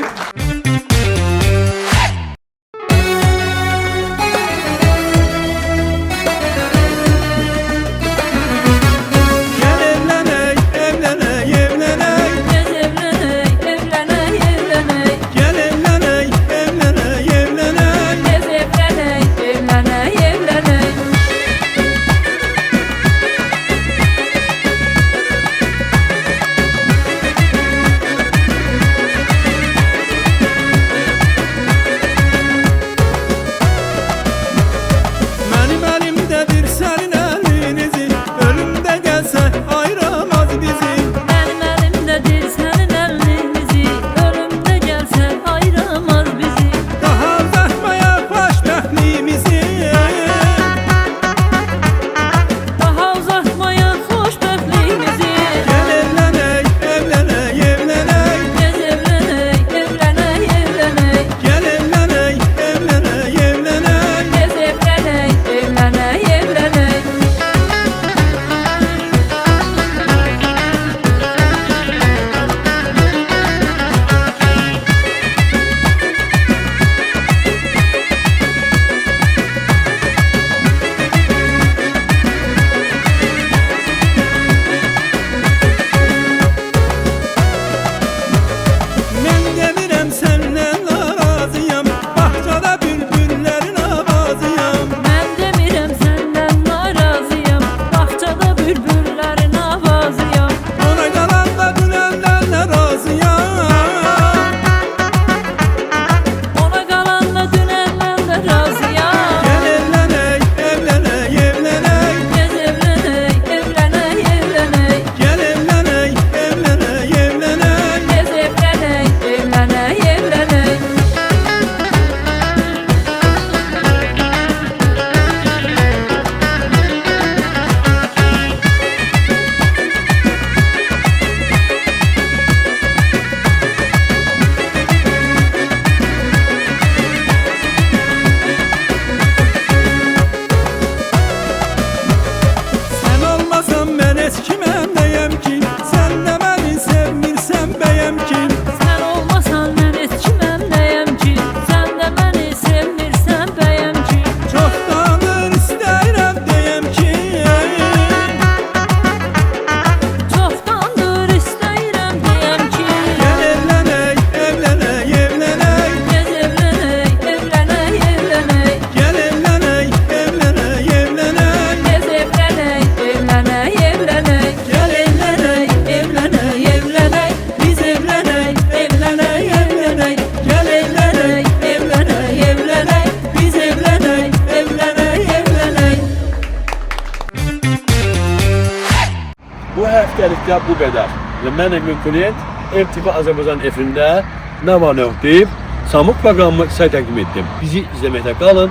Speaker 3: hələlikdə bu qədər. Və mən Emin Kulent, MTV Azərbaycan efirində nə var nə yox deyib, Samux proqramımı sizə təqdim etdim. Bizi izləməkdə qalın.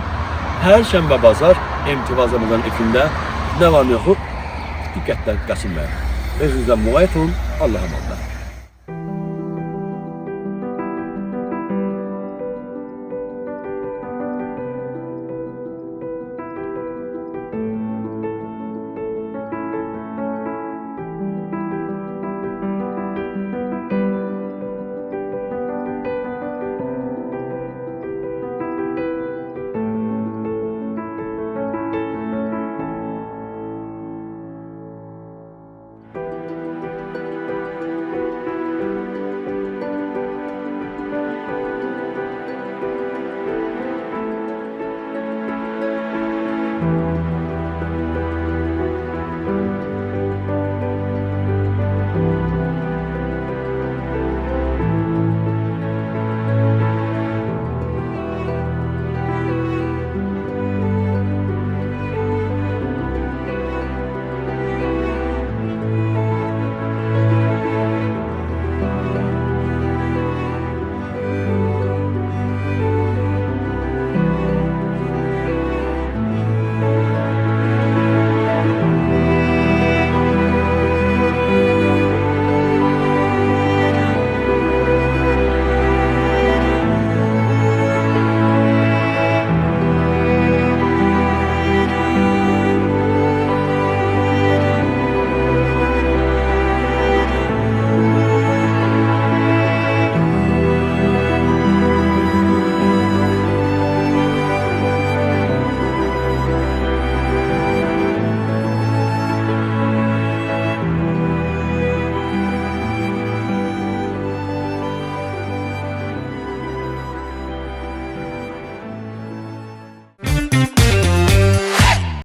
Speaker 3: Hər şənbə bazar MTV Azərbaycan efirində nə var nə yoxu diqqətlə qaçınmayın. Özünüzdən müğayət olun. Allah'a emanet olun.